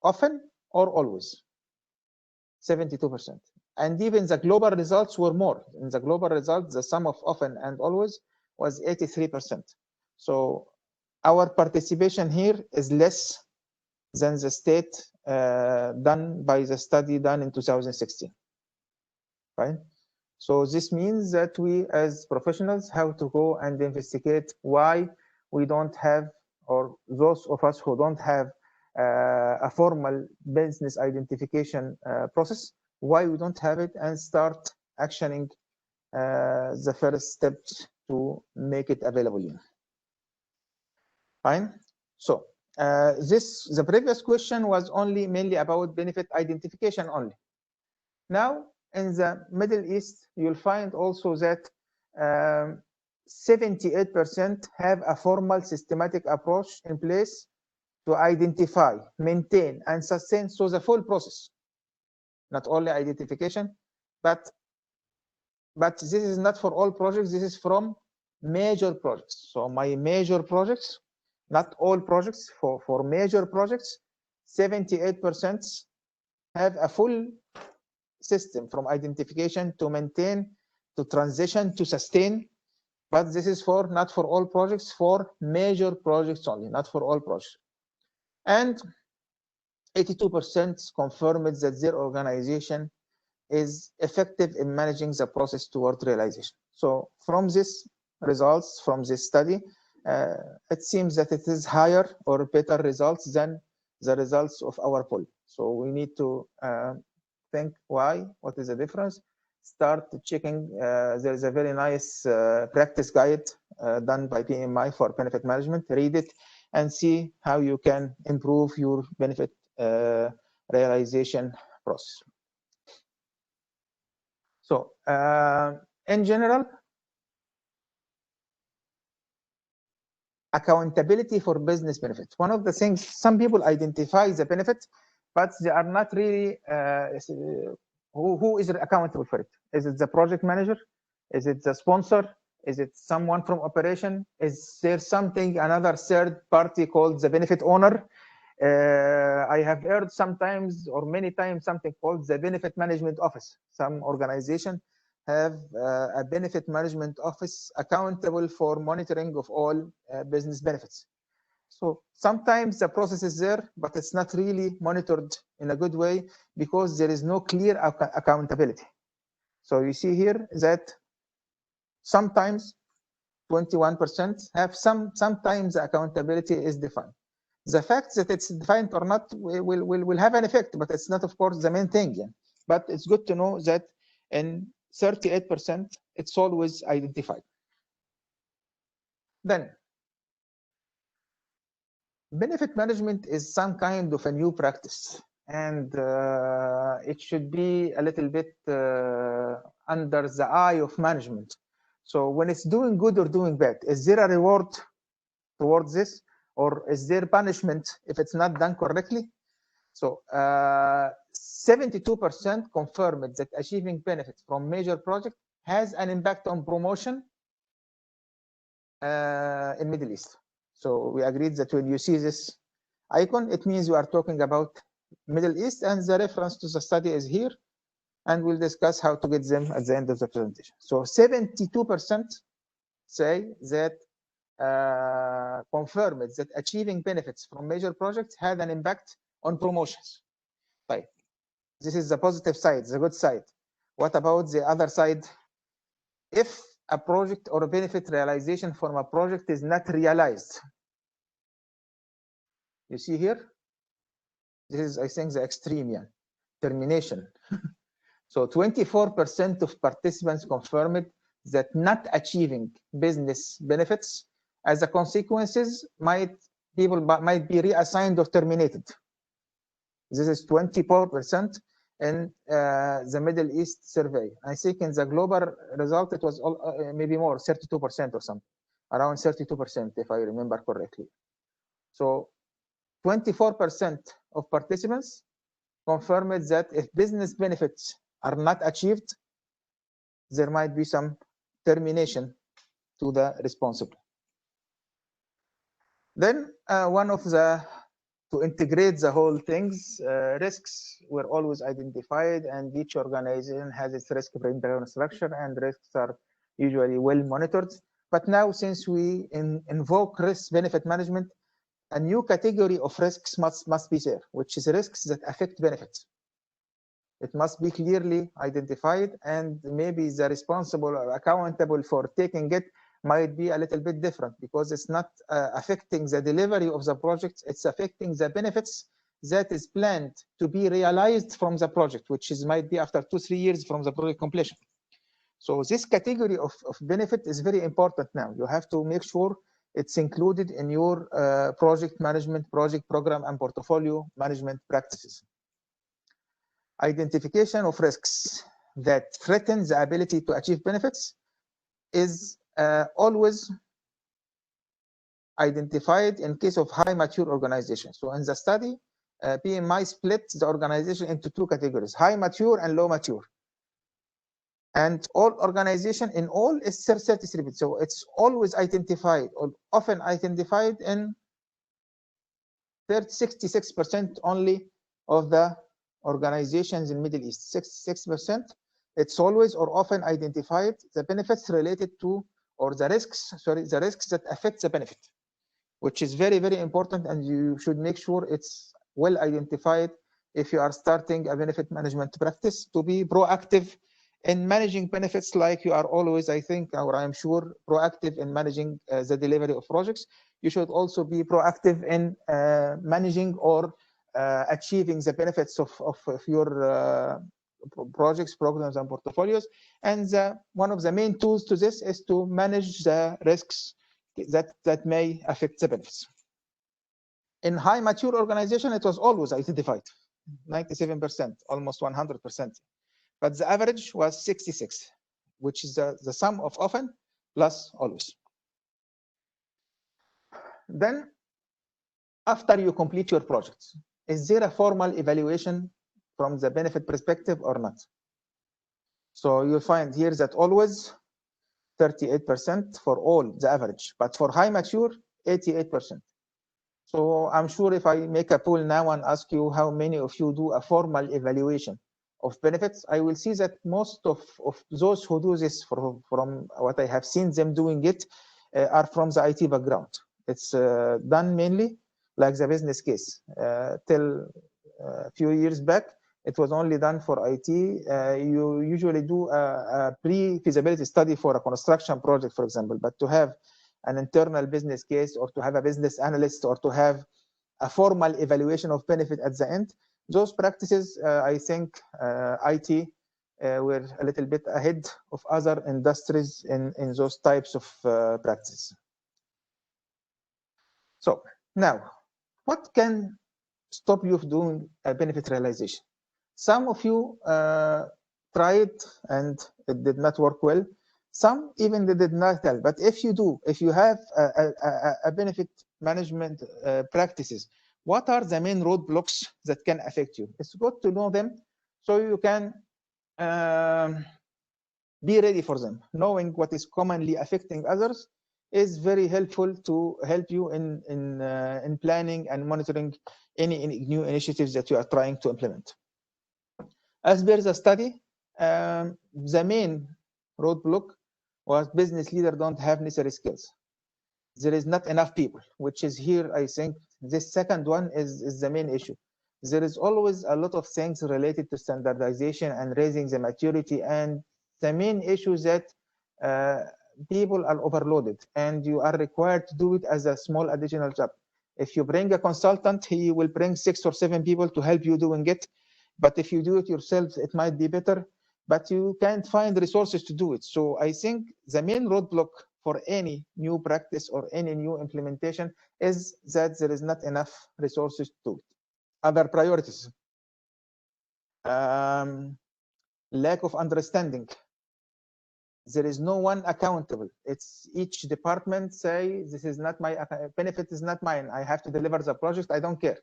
often or always, 72%. And even the global results were more. In the global results, the sum of often and always was 83%. So our participation here is less than the state done by the study done in 2016. Right? So this means that we as professionals have to go and investigate why we don't have, or those of us who don't have a formal business identification process, why we don't have it, and start actioning the first steps to make it available. Fine. So the previous question was mainly about benefit identification only. Now in the Middle East, you'll find also that 78% have a formal systematic approach in place to identify, maintain, and sustain. So the full process, not only identification, but this is not for all projects. This is from major projects. So my major projects, not all projects, for major projects, 78% have a full system from identification to maintain, to transition, to sustain. But this is not for all projects, for major projects only, not for all projects. And 82% confirmed that their organization is effective in managing the process toward realization. So from this results, from this study, it seems that it is higher or better results than the results of our poll. So we need to think why, what is the difference, start checking. There is a very nice practice guide done by PMI for benefit management. Read it and see how you can improve your benefit realization process. So in general, accountability for business benefits. One of the things, some people identify the benefit, but they are not really, who is accountable for it? Is it the project manager? Is it the sponsor? Is it someone from operation? Is there something, another third party called the benefit owner? I have heard sometimes or many times something called the benefit management office. Some organization have a benefit management office accountable for monitoring of all business benefits. So sometimes the process is there, but it's not really monitored in a good way because there is no clear accountability. So you see here that sometimes 21% have sometimes the accountability is defined. The fact that it's defined or not will have an effect, but it's not, of course, the main thing. Yeah. But it's good to know that in 38%, it's always identified. Then, benefit management is some kind of a new practice, and it should be a little bit under the eye of management. So when it's doing good or doing bad, is there a reward towards this? Or is there punishment if it's not done correctly? So 72% confirmed that achieving benefits from major project has an impact on promotion in Middle East. So we agreed that when you see this icon, it means you are talking about Middle East, and the reference to the study is here, and we'll discuss how to get them at the end of the presentation. So 72% say that confirmed that achieving benefits from major projects had an impact on promotions. Right. This is the positive side, the good side. What about the other side? If a project or a benefit realization from a project is not realized, you see here, this is, I think, the extreme, yeah, termination. So 24% of participants confirmed that not achieving business benefits as a consequences people might be reassigned or terminated. This is 24% in the Middle East survey. I think in the global result, it was maybe more, 32% or something, around 32%, if I remember correctly. So 24% of participants confirmed that if business benefits are not achieved, there might be some termination to the responsible. Then one of the, to integrate the whole things, risks were always identified, and each organization has its risk breakdown structure, and risks are usually well monitored. But now, since we invoke risk benefit management, a new category of risks must be there, which is risks that affect benefits. It must be clearly identified, and maybe the responsible or accountable for taking it might be a little bit different, because it's not affecting the delivery of the project, it's affecting the benefits that is planned to be realized from the project, which is might be after 2-3 years from the project completion. So this category of benefit is very important now. You have to make sure it's included in your project management, project program, and portfolio management practices. Identification of risks that threaten the ability to achieve benefits is always identified in case of high mature organizations. So in the study, PMI split the organization into 2 categories, high mature and low mature. And all organization in all is 33%. So it's always identified, or often identified in 66% only of the organizations in Middle East, 66%, it's always or often identified the benefits related to, or the risks that affect the benefit, which is very, very important, and you should make sure it's well identified if you are starting a benefit management practice, to be proactive in managing benefits, like you are always, I think, or I'm sure, proactive in managing the delivery of projects. You should also be proactive in managing or achieving the benefits of your projects, programs, and portfolios. And one of the main tools to this is to manage the risks that may affect the benefits. In high mature organization, it was always identified, 97%, almost 100%. But the average was 66, which is the sum of often plus always. Then, after you complete your projects, is there a formal evaluation from the benefit perspective or not? So you'll find here that always 38% for all, the average, but for high mature, 88%. So I'm sure if I make a poll now and ask you how many of you do a formal evaluation of benefits, I will see that most of those who do this, from what I have seen them doing it, are from the IT background. It's done mainly like the business case. Till a few years back, it was only done for IT. You usually do a pre-feasibility study for a construction project, for example, but to have an internal business case, or to have a business analyst, or to have a formal evaluation of benefit at the end, those practices, I think IT were a little bit ahead of other industries in those types of practices. So now, what can stop you from doing a benefit realization? Some of you tried and it did not work well. Some even they did not help. But if you have a benefit management practices, what are the main roadblocks that can affect you? It's good to know them so you can be ready for them. Knowing what is commonly affecting others is very helpful to help you in planning and monitoring any new initiatives that you are trying to implement. As per the study, the main roadblock was business leaders don't have necessary skills. There is not enough people, which is here, I think, this second one is the main issue. There is always a lot of things related to standardization and raising the maturity, and the main issue is that people are overloaded and you are required to do it as a small additional job. If you bring a consultant, he will bring 6 or 7 people to help you doing it. But if you do it yourself, it might be better, but you can't find resources to do it. So I think the main roadblock for any new practice or any new implementation is that there is not enough resources to do it. Other priorities. Lack of understanding. There is no one accountable. It's each department say, this is not my benefit, is not mine. I have to deliver the project. I don't care.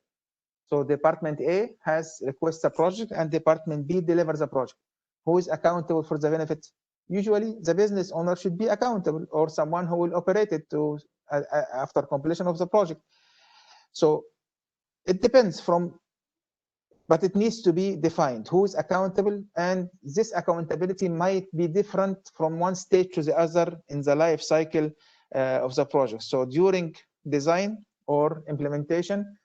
So department A has requests a project and department B delivers a project. Who is accountable for the benefit? Usually the business owner should be accountable, or someone who will operate it to after completion of the project. So it depends but it needs to be defined who is accountable, and this accountability might be different from one stage to the other in the life cycle of the project. So during design or implementation,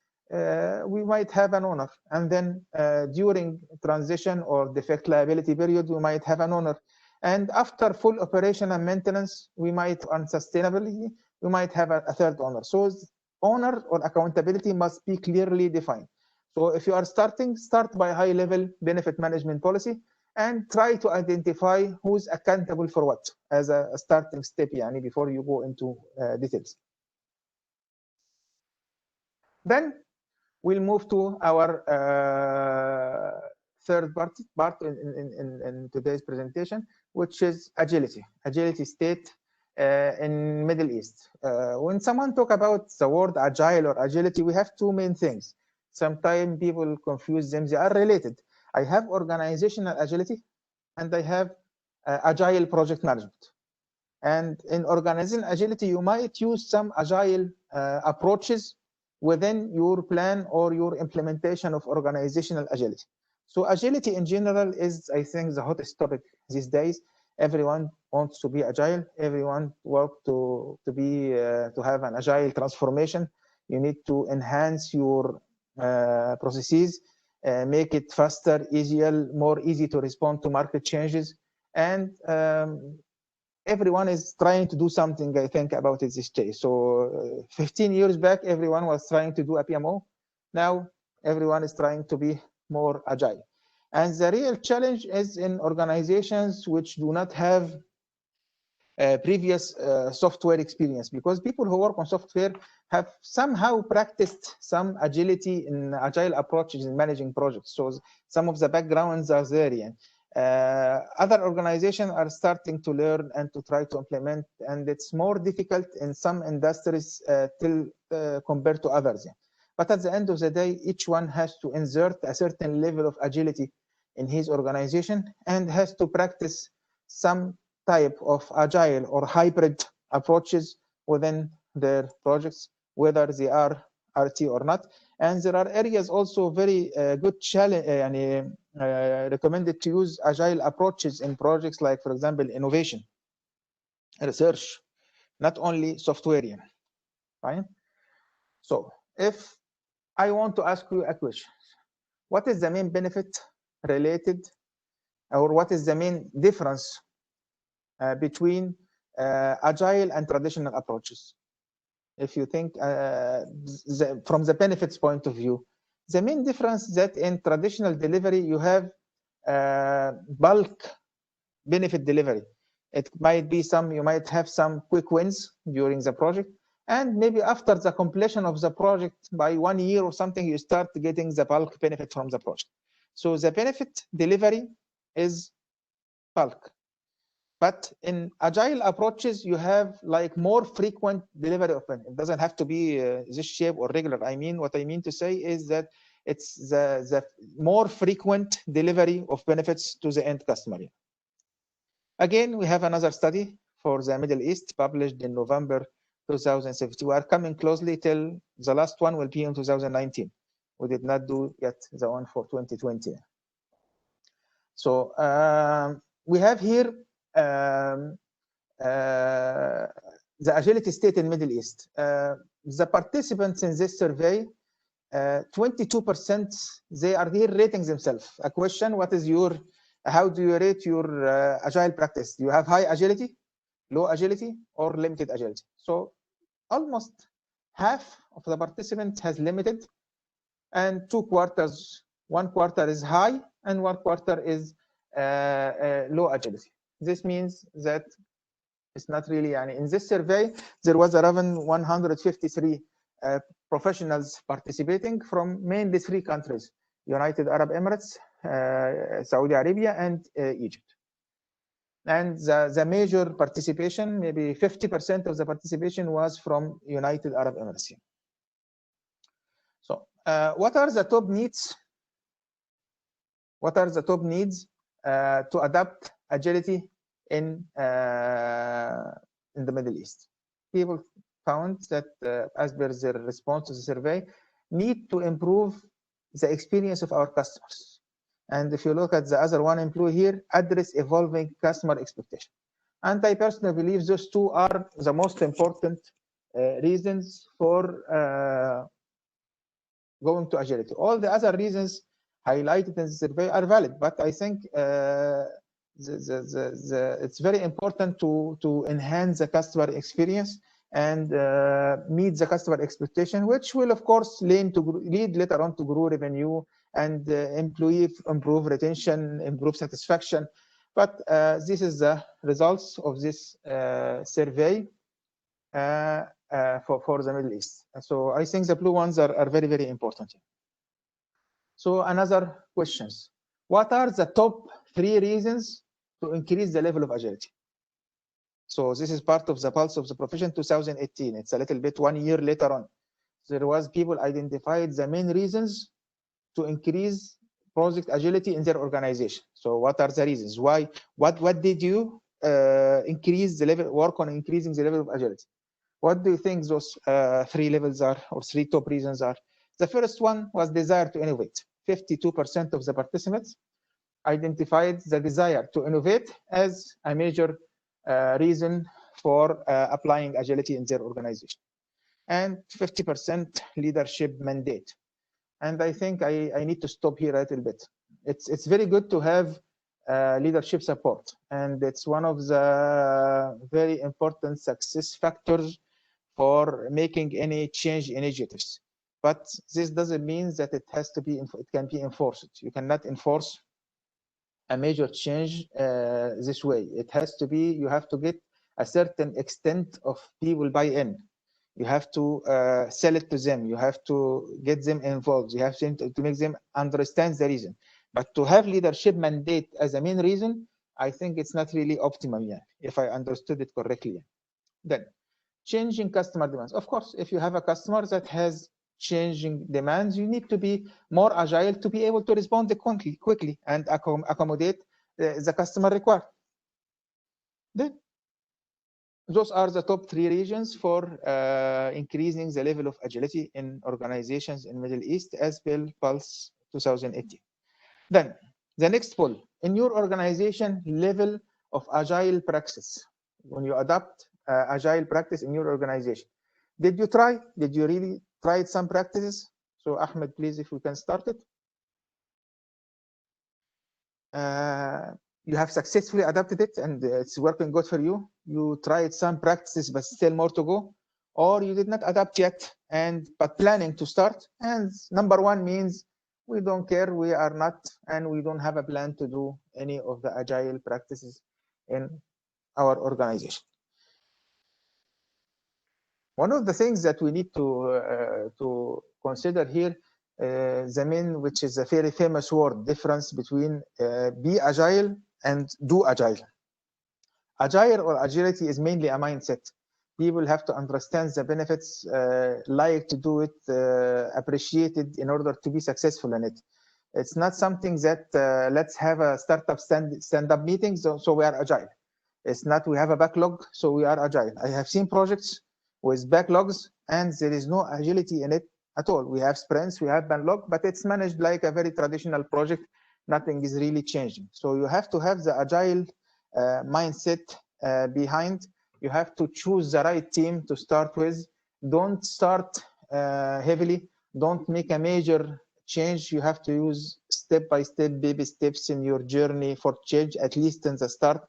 we might have an owner, and then during transition or defect liability period, we might have an owner, and after full operation and maintenance, we might unsustainably, we might have a third owner. So owner or accountability must be clearly defined. So if you are starting, start by high level benefit management policy and try to identify who's accountable for what as a starting step, yani, before you go into details. Then we'll move to our third part in today's presentation, which is agility state in Middle East. When someone talk about the word agile or agility, we have two main things. Sometimes people confuse them. They are related. I have organizational agility and I have agile project management. And in organizational agility, you might use some agile approaches within your plan or your implementation of organizational agility. So agility in general is, I think, the hottest topic these days. Everyone wants to be agile. Everyone wants to have an agile transformation. You need to enhance your processes, make it faster, easier, more easy to respond to market changes, and everyone is trying to do something, I think, about it these days. So 15 years back, everyone was trying to do a PMO. Now everyone is trying to be more agile. And the real challenge is in organizations which do not have previous software experience, because people who work on software have somehow practiced some agility in agile approaches in managing projects. So some of the backgrounds are there. Yeah. Other organizations are starting to learn and to try to implement, and it's more difficult in some industries compared to others. Yeah. But at the end of the day, each one has to insert a certain level of agility in his organization and has to practice some type of agile or hybrid approaches within their projects, whether they are RT or not. And there are areas also very good challenge, recommended to use agile approaches in projects like, for example, innovation, research, not only software. Right? So if I want to ask you a question, what is the main benefit related, or what is the main difference between agile and traditional approaches? If you think from the benefits point of view, the main difference is that in traditional delivery, you have bulk benefit delivery. It might be you might have some quick wins during the project, and maybe after the completion of the project by 1 year or something, you start getting the bulk benefit from the project. So the benefit delivery is bulk. But in agile approaches, you have like more frequent delivery of benefit. It doesn't have to be this shape or regular. What I mean to say is that it's the more frequent delivery of benefits to the end customer. Again, we have another study for the Middle East published in November 2017. We are coming closely till the last one will be in 2019. We did not do yet the one for 2020. So we have here the agility state in Middle East. The participants in this survey, 22%, they are here rating themselves. A question: what is how do you rate your agile practice? Do you have high agility, low agility, or limited agility? So almost half of the participants has limited, and 2/4, 1/4 is high, and 1/4 is low agility. This means that it's not really, in this survey, there was around 153 professionals participating from mainly 3 countries: United Arab Emirates, Saudi Arabia, and Egypt. And the major participation, maybe 50% of the participation, was from United Arab Emirates. So what are the top needs? What are the top needs to adapt agility in the Middle East? People found that, as per their response to the survey, need to improve the experience of our customers. And if you look at the other one employee here, address evolving customer expectation. And I personally believe those 2 are the most important reasons for going to agility. All the other reasons highlighted in the survey are valid, but I think it's very important to enhance the customer experience and meet the customer expectation, which will of course lead later on to grow revenue and improve retention, improve satisfaction. But this is the results of this survey for the Middle East. So I think the blue ones are very, very important. So another questions: what are the top 3 reasons to increase the level of agility? So this is part of the Pulse of the Profession 2018. It's a little bit 1 year later on. There was people identified the main reasons to increase project agility in their organization. So what are the reasons? Why? What did you increase the level, work on increasing the level of agility? What do you think those 3 levels are, or 3 top reasons are? The first one was desire to innovate. 52% of the participants identified the desire to innovate as a major reason for applying agility in their organization. And 50% leadership mandate. And I think I need to stop here a little bit. It's very good to have leadership support, and it's one of the very important success factors for making any change initiatives. But this doesn't mean that it has to be, it can be enforced. You cannot enforce a major change this way. It has to be, you have to get a certain extent of people buy-in. You have to sell it to them. You have to get them involved. You have to make them understand the reason. But to have leadership mandate as a main reason, I think it's not really optimal yet, if I understood it correctly. Then, changing customer demands. Of course, if you have a customer that has changing demands, you need to be more agile to be able to respond quickly and accommodate the customer requirement. Then, those are the top 3 regions for increasing the level of agility in organizations in Middle East as per Pulse 2018. Then, the next poll, in your organization, level of agile practice. When you adopt agile practice in your organization, did you try? Did you really try some practices? So Ahmed, please, if we can start it. You have successfully adapted it and it's working good for you. You tried some practices, but still more to go, or you did not adapt yet, but planning to start. And number 1 means we don't care, we are not, and we don't have a plan to do any of the agile practices in our organization. One of the things that we need to consider here, which is a very famous word, difference between be agile and do agile. Agile or agility is mainly a mindset. People have to understand the benefits, like to do it, appreciate it in order to be successful in it. It's not something that let's have a startup stand-up meeting, so we are agile. It's not we have a backlog, so we are agile. I have seen projects with backlogs and there is no agility in it at all. We have sprints, we have backlog, but it's managed like a very traditional project. Nothing is really changing. So you have to have the agile mindset behind. You have to choose the right team to start with. Don't start heavily. Don't make a major change. You have to use step-by-step baby steps in your journey for change, at least in the start.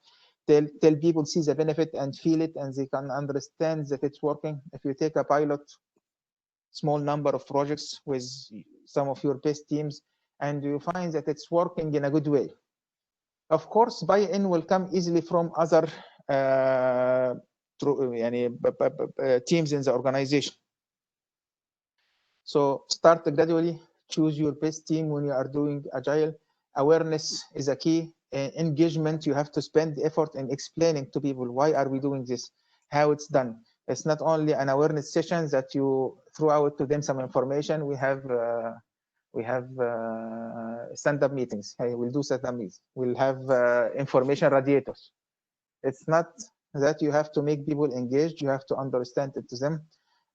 Tell people see the benefit and feel it, and they can understand that it's working. If you take a pilot, small number of projects with some of your best teams, and you find that it's working in a good way. Of course, buy-in will come easily from other teams in the organization. So start gradually, choose your best team when you are doing agile. Awareness is a key. Engagement, you have to spend effort in explaining to people why are we doing this, how it's done. It's not only an awareness session that you throw out to them some information. We have stand-up meetings. Hey, we'll do stand-up meetings. We'll have information radiators. It's not that you have to make people engaged. You have to understand it to them.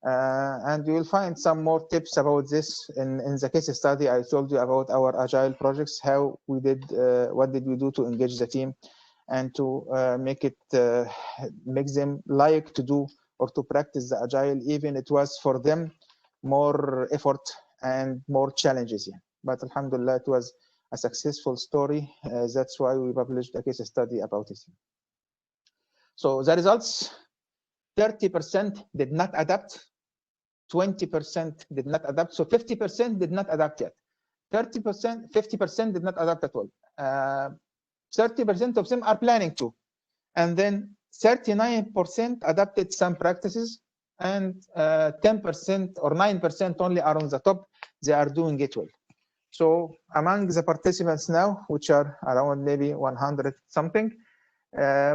And you will find some more tips about this in the case study I told you about our agile projects, how we did, what did we do to engage the team and to make them like to do or to practice the agile, even it was for them more effort and more challenges. Yeah. But alhamdulillah, it was a successful story. That's why we published a case study about it. So the results, 30% did not adapt, 20% did not adapt, so 50% did not adapt yet. 30%, 50% did not adapt at all. 30% of them are planning to. And then 39% adapted some practices, and 10% or 9% only are on the top. They are doing it well. So among the participants now, which are around maybe 100 something,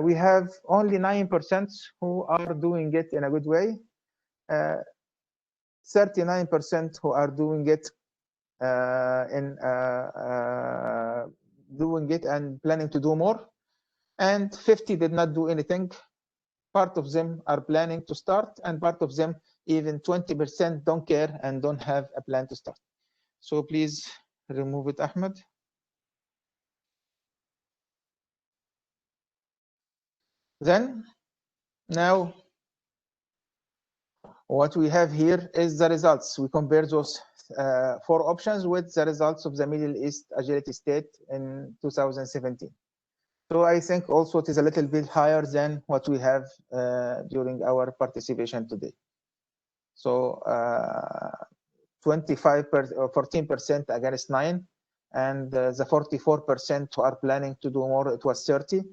we have only 9% who are doing it in a good way. 39% who are doing it doing it and planning to do more, and 50 did not do anything. part of them are planning to start, and part of them, even 20%, don't care and don't have a plan to start. So please remove it, Ahmed. Then, now, what we have here is the results. We compare those 4 options with the results of the Middle East Agility State in 2017. So I think also it is a little bit higher than what we have during our participation today. So 14% against 9, and the 44% who are planning to do more, it was 30.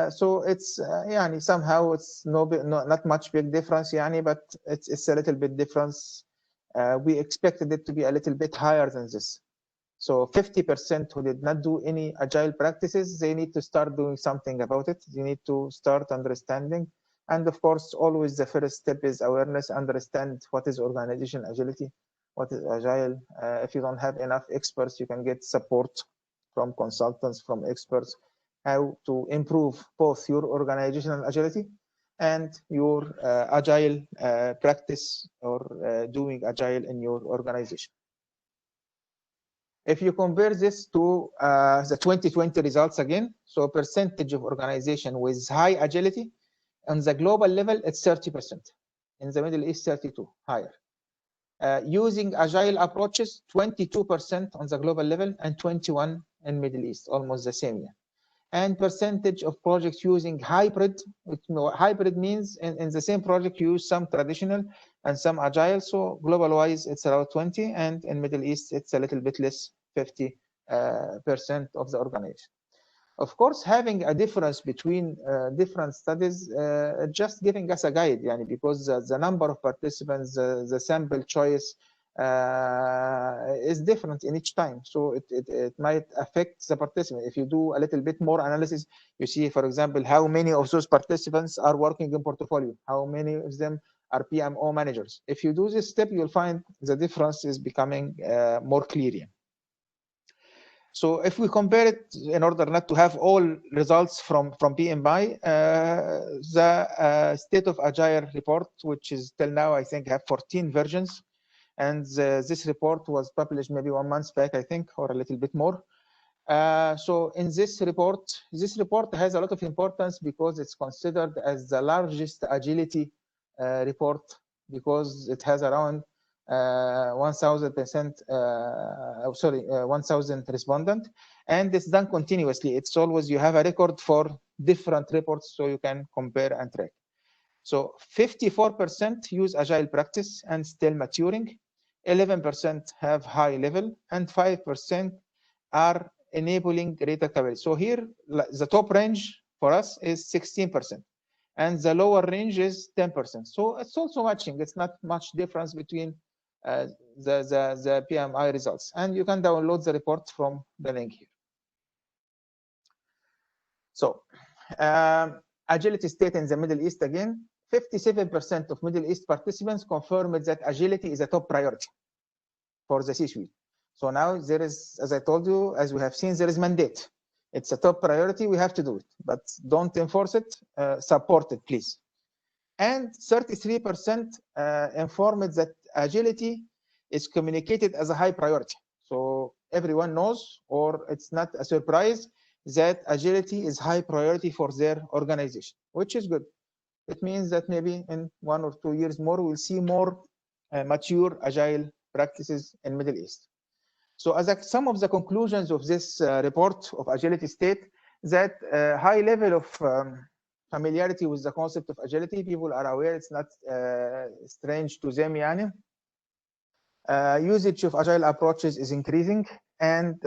So it's يعني somehow it's not much big difference يعني, but it's a little bit difference. We expected it to be a little bit higher than this. So 50% who did not do any agile practices, they need to start doing something about it. You need to start understanding. And of course, always the first step is awareness, understand what is organization agility, what is agile. If you don't have enough experts, you can get support from consultants, from experts, how to improve both your organizational agility and your agile practice or doing agile in your organization. If you compare this to the 2020 results again, so percentage of organization with high agility, on the global level, it's 30%. In the Middle East, 32, higher. Using agile approaches, 22% on the global level and 21 in Middle East, almost the same year. And percentage of projects using hybrid, which hybrid means in the same project you use some traditional and some agile. So global wise, it's around 20, and in Middle East, it's a little bit less, 50% of the organization. Of course, having a difference between different studies, just giving us a guide, yani, because the number of participants, the sample choice is different in each time. So it might affect the participant. If you do a little bit more analysis, you see, for example, how many of those participants are working in portfolio, how many of them are PMO managers. If you do this step, you'll find the difference is becoming more clear. So if we compare it, in order not to have all results from PMI, the State of Agile report, which is till now, I think, have 14 versions. And this report was published maybe 1 month back, I think, or a little bit more. So in this report has a lot of importance because it's considered as the largest agility report, because it has around 1,000%, 1,000 respondents, and it's done continuously. It's always, you have a record for different reports, so you can compare and track. So 54% use agile practice and still maturing, 11% have high level, and 5% are enabling greater coverage. So here, the top range for us is 16%, and the lower range is 10%. So it's also matching. It's not much difference between the PMI results. And you can download the report from the link here. So agility state in the Middle East again, 57% of Middle East participants confirmed that agility is a top priority for the C-suite. So now there is, as I told you, as we have seen, there is mandate. It's a top priority, we have to do it, but don't enforce it, support it, please. And 33% informed that agility is communicated as a high priority. So everyone knows, or it's not a surprise, that agility is high priority for their organization, which is good. It means that maybe in 1 or 2 years more, we'll see more mature agile practices in Middle East. So as some of the conclusions of this report of agility state, that high level of familiarity with the concept of agility, people are aware, it's not strange to them. Yani. Usage of agile approaches is increasing, and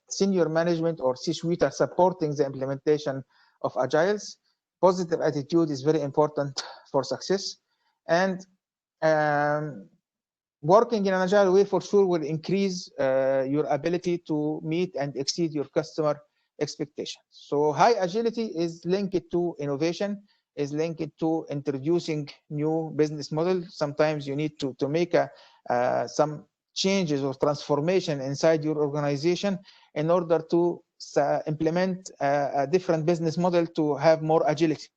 senior management or C-suite are supporting the implementation of agiles. Positive attitude is very important for success, and working in an agile way for sure will increase your ability to meet and exceed your customer expectations. So high agility is linked to innovation, is linked to introducing new business models. Sometimes you need to make some changes or transformation inside your organization in order to implement a different business model to have more agility.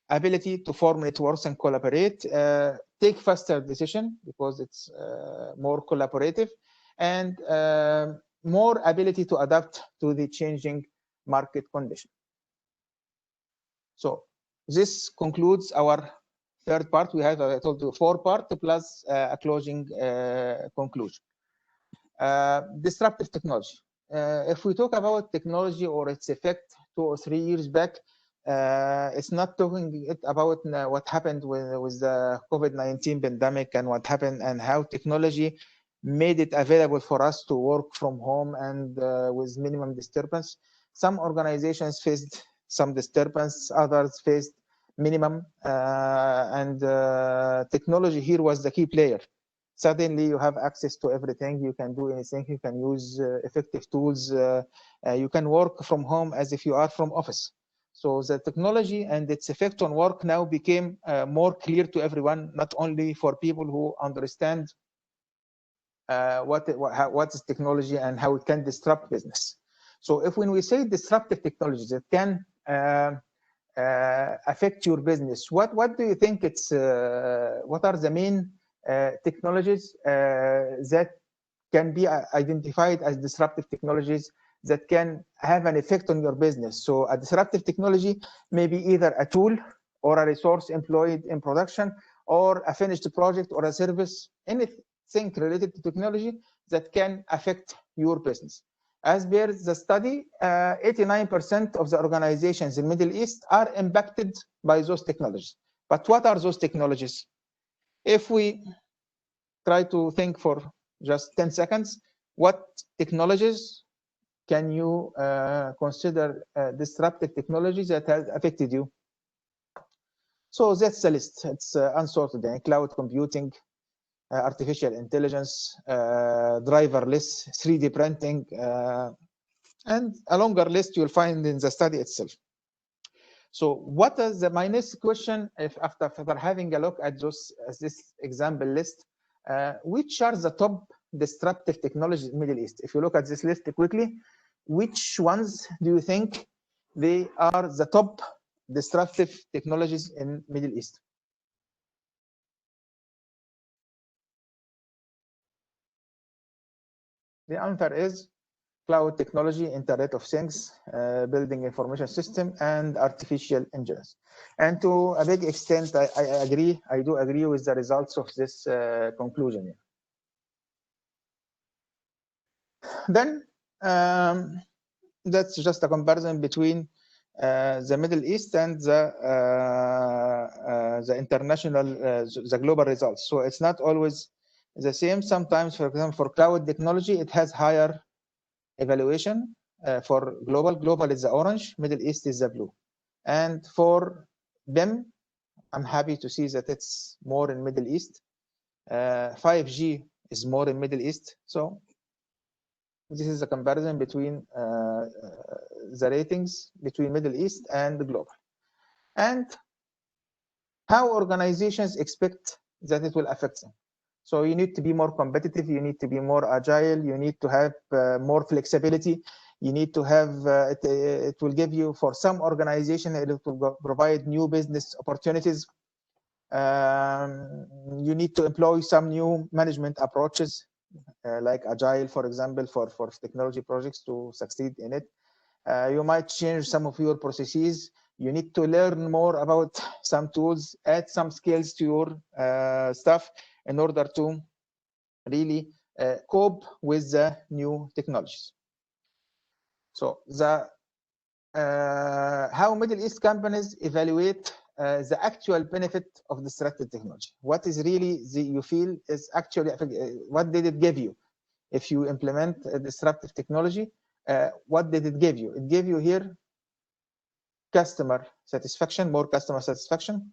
ability to form networks and collaborate, take faster decision because it's more collaborative, and more ability to adapt to the changing market condition. So this concludes our third part. We have, I told you, 4 parts plus a closing conclusion. Disruptive technology. If we talk about technology or its effect 2 or 3 years back, it's not talking about what happened with the COVID-19 pandemic and what happened and how technology made it available for us to work from home and with minimum disturbance. Some organizations faced some disturbance, others faced minimum, and technology here was the key player. Suddenly you have access to everything, you can do anything, you can use effective tools, you can work from home as if you are from office. So the technology and its effect on work now became more clear to everyone, not only for people who understand what is technology and how it can disrupt business. So if when we say disruptive technologies that can affect your business, what do you think it's what are the main technologies that can be identified as disruptive technologies that can have an effect on your business? So a disruptive technology may be either a tool or a resource employed in production or a finished project or a service, anything related to technology that can affect your business. As per the study, 89% of the organizations in Middle East are impacted by those technologies. But what are those technologies? If we try to think for just 10 seconds, what technologies can you consider disruptive technologies that has affected you? So that's the list. It's unsorted. Cloud computing, artificial intelligence, driverless, 3D printing, and a longer list you'll find in the study itself. So what is my next question, if after having a look at this example list, which are the top disruptive technologies in the Middle East? If you look at this list quickly, which ones do you think they are the top disruptive technologies in Middle East? The answer is cloud technology, Internet of Things, building information system, and artificial intelligence. And to a big extent, I do agree with the results of this conclusion. Then that's just a comparison between the Middle East and the international, the global results. So it's not always the same. Sometimes, for example, for cloud technology, it has higher evaluation. For global is the orange, Middle East is the blue. And for BIM, I'm happy to see that it's more in Middle East. 5G is more in Middle East. So this is a comparison between the ratings between Middle East and the global. And how organizations expect that it will affect them. So you need to be more competitive, you need to be more agile, you need to have more flexibility, you need to have, it will give you, for some organization, it will provide new business opportunities. You need to employ some new management approaches, like agile, for example, for technology projects to succeed in it. You might change some of your processes. You need to learn more about some tools, add some skills to your stuff in order to really cope with the new technologies. So the how Middle East companies evaluate the actual benefit of disruptive technology. What is really you feel is actually what did it give you? If you implement a disruptive technology, what did it give you? It gave you here customer satisfaction, more customer satisfaction,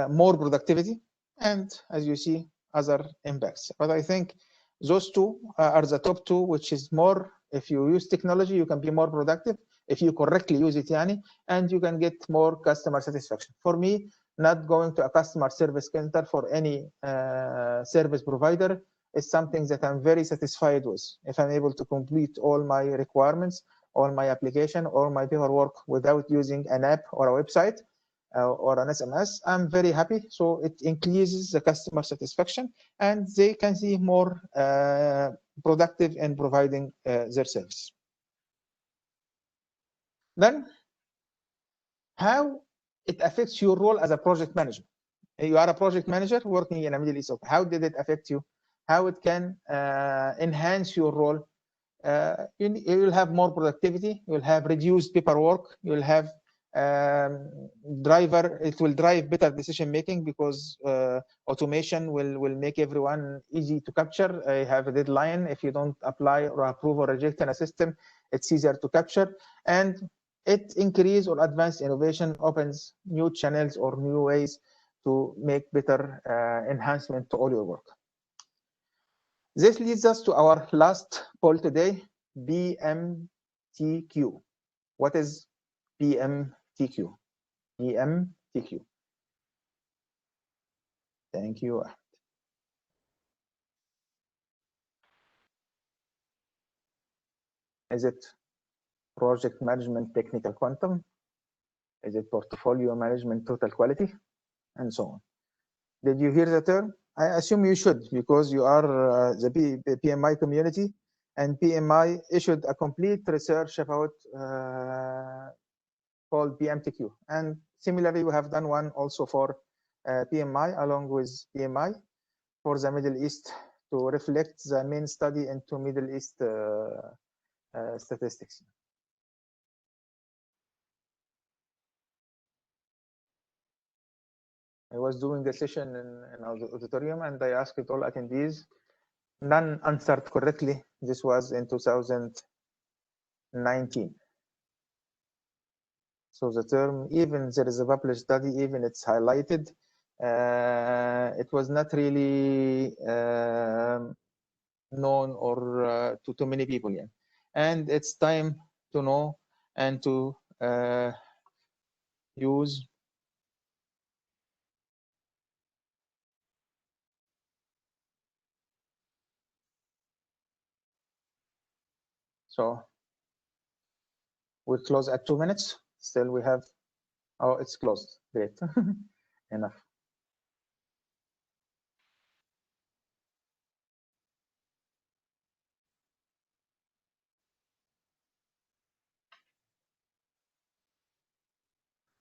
more productivity, and as you see, other impacts. But I think those two are the top two, which is more, if you use technology, you can be more productive, if you correctly use it, and you can get more customer satisfaction. For me, not going to a customer service center for any service provider is something that I'm very satisfied with. If I'm able to complete all my requirements, all my application, all my paperwork without using an app or a website, or an SMS, I'm very happy. So it increases the customer satisfaction, and they can be more productive in providing their service. Then, how it affects your role as a project manager. You are a project manager working in a Middle East. How did it affect you? How it can enhance your role? You will have more productivity. You will have reduced paperwork. You will have it will drive better decision making, because automation will make everyone easy to capture. I have a deadline. If you don't apply or approve or reject in a system, it's easier to capture. And it increase or advanced innovation opens new channels or new ways to make better enhancement to all your work. This leads us to our last poll today, BMTQ. What is BMTQ? BMTQ. Thank you. Is it project management technical quantum? Is it portfolio management total quality? And so on. Did you hear the term? I assume you should, because you are the PMI community, and PMI issued a complete research about called BMTQ. And similarly, we have done one also for PMI along with PMI for the Middle East to reflect the main study into Middle East statistics. I was doing a session in our auditorium, and I asked all attendees. None answered correctly. This was in 2019. So the term, even there is a published study, even it's highlighted, it was not really known or to many people yet. And it's time to know and to use. So we'll close at 2 minutes. Still we have, oh, it's closed. Great. Enough.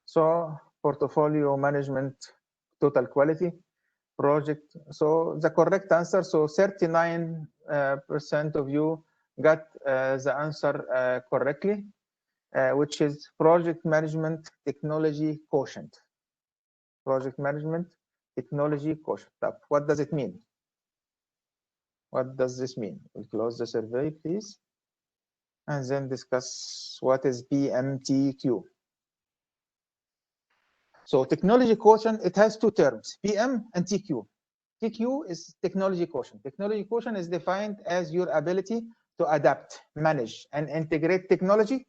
So portfolio management, total quality, project. So the correct answer, so 39% of you got the answer correctly, which is project management technology quotient. Project management technology quotient. What does it mean? What does this mean? We'll close the survey, please, and then discuss what is BMTQ. So technology quotient, it has two terms, PM and TQ. TQ is technology quotient. Technology quotient is defined as your ability to adapt, manage, and integrate technology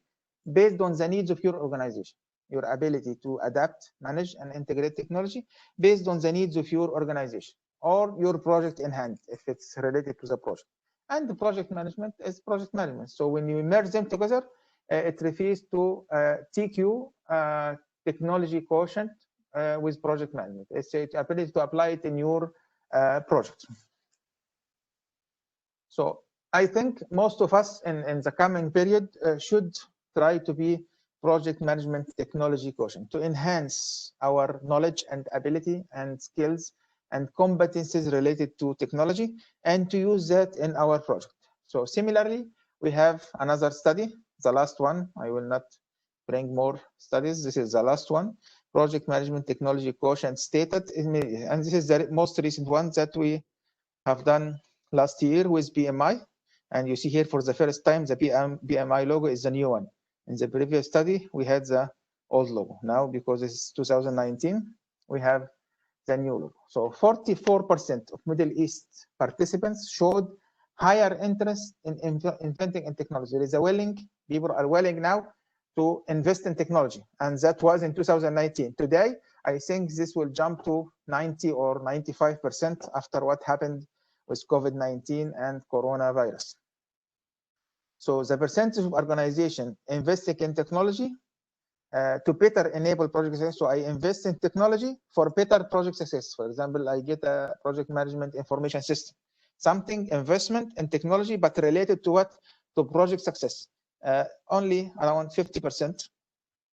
based on the needs of your organization. Your ability to adapt, manage, and integrate technology based on the needs of your organization or your project in hand, if it's related to the project. And the project management is project management. So when you merge them together, it refers to TQ, technology quotient with project management. It's the ability to apply it in your project. So I think most of us in the coming period should try to be project management technology quotient to enhance our knowledge and ability and skills and competencies related to technology, and to use that in our project. So similarly, we have another study, the last one. I will not bring more studies. This is the last one. Project management technology quotient stated, and this is the most recent one that we have done last year with PMI. And you see here for the first time, the PMI logo is the new one. In the previous study, we had the old logo. Now, because it's 2019, we have the new logo. So 44% of Middle East participants showed higher interest in inventing in technology. There is a people are willing now to invest in technology, and that was in 2019. Today, I think this will jump to 90 or 95% after what happened with COVID-19 and coronavirus. So the percentage of organization investing in technology to better enable project success. So I invest in technology for better project success. For example, I get a project management information system, something investment in technology, but related to what? To project success. Only around 50%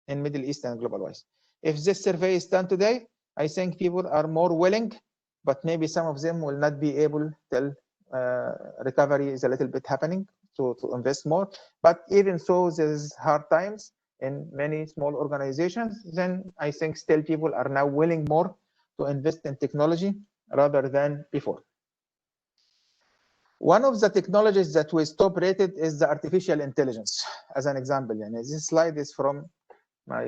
in Middle East and global wise. If this survey is done today, I think people are more willing, but maybe some of them will not be able till recovery is a little bit happening to invest more. But even so, there's hard times in many small organizations, then I think still people are now willing more to invest in technology rather than before. One of the technologies that was top rated is the artificial intelligence, as an example. And this slide is from my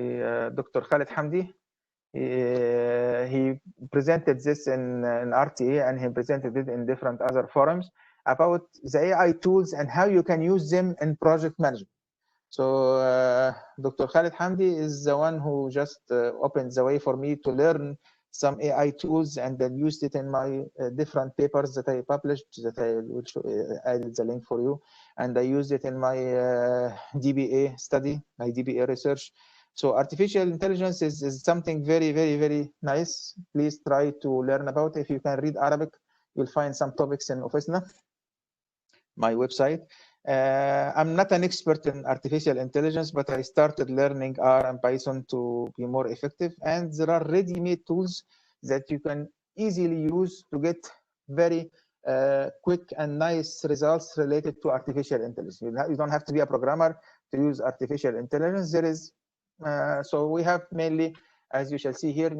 Dr. Khalid Hamdi. He presented this in RTA, and he presented it in different other forums about the AI tools and how you can use them in project management. So Dr. Khalid Hamdi is the one who just opened the way for me to learn some AI tools, and then used it in my different papers that I published, that I will added the link for you. And I used it in my DBA study, my DBA research. So artificial intelligence is something very, very, very nice. Please try to learn about it. If you can read Arabic, you'll find some topics in Ofisna, my website. I'm not an expert in artificial intelligence, but I started learning R and Python to be more effective. And there are ready-made tools that you can easily use to get very quick and nice results related to artificial intelligence. You don't have to be a programmer to use artificial intelligence. There is so we have mainly, as you shall see here,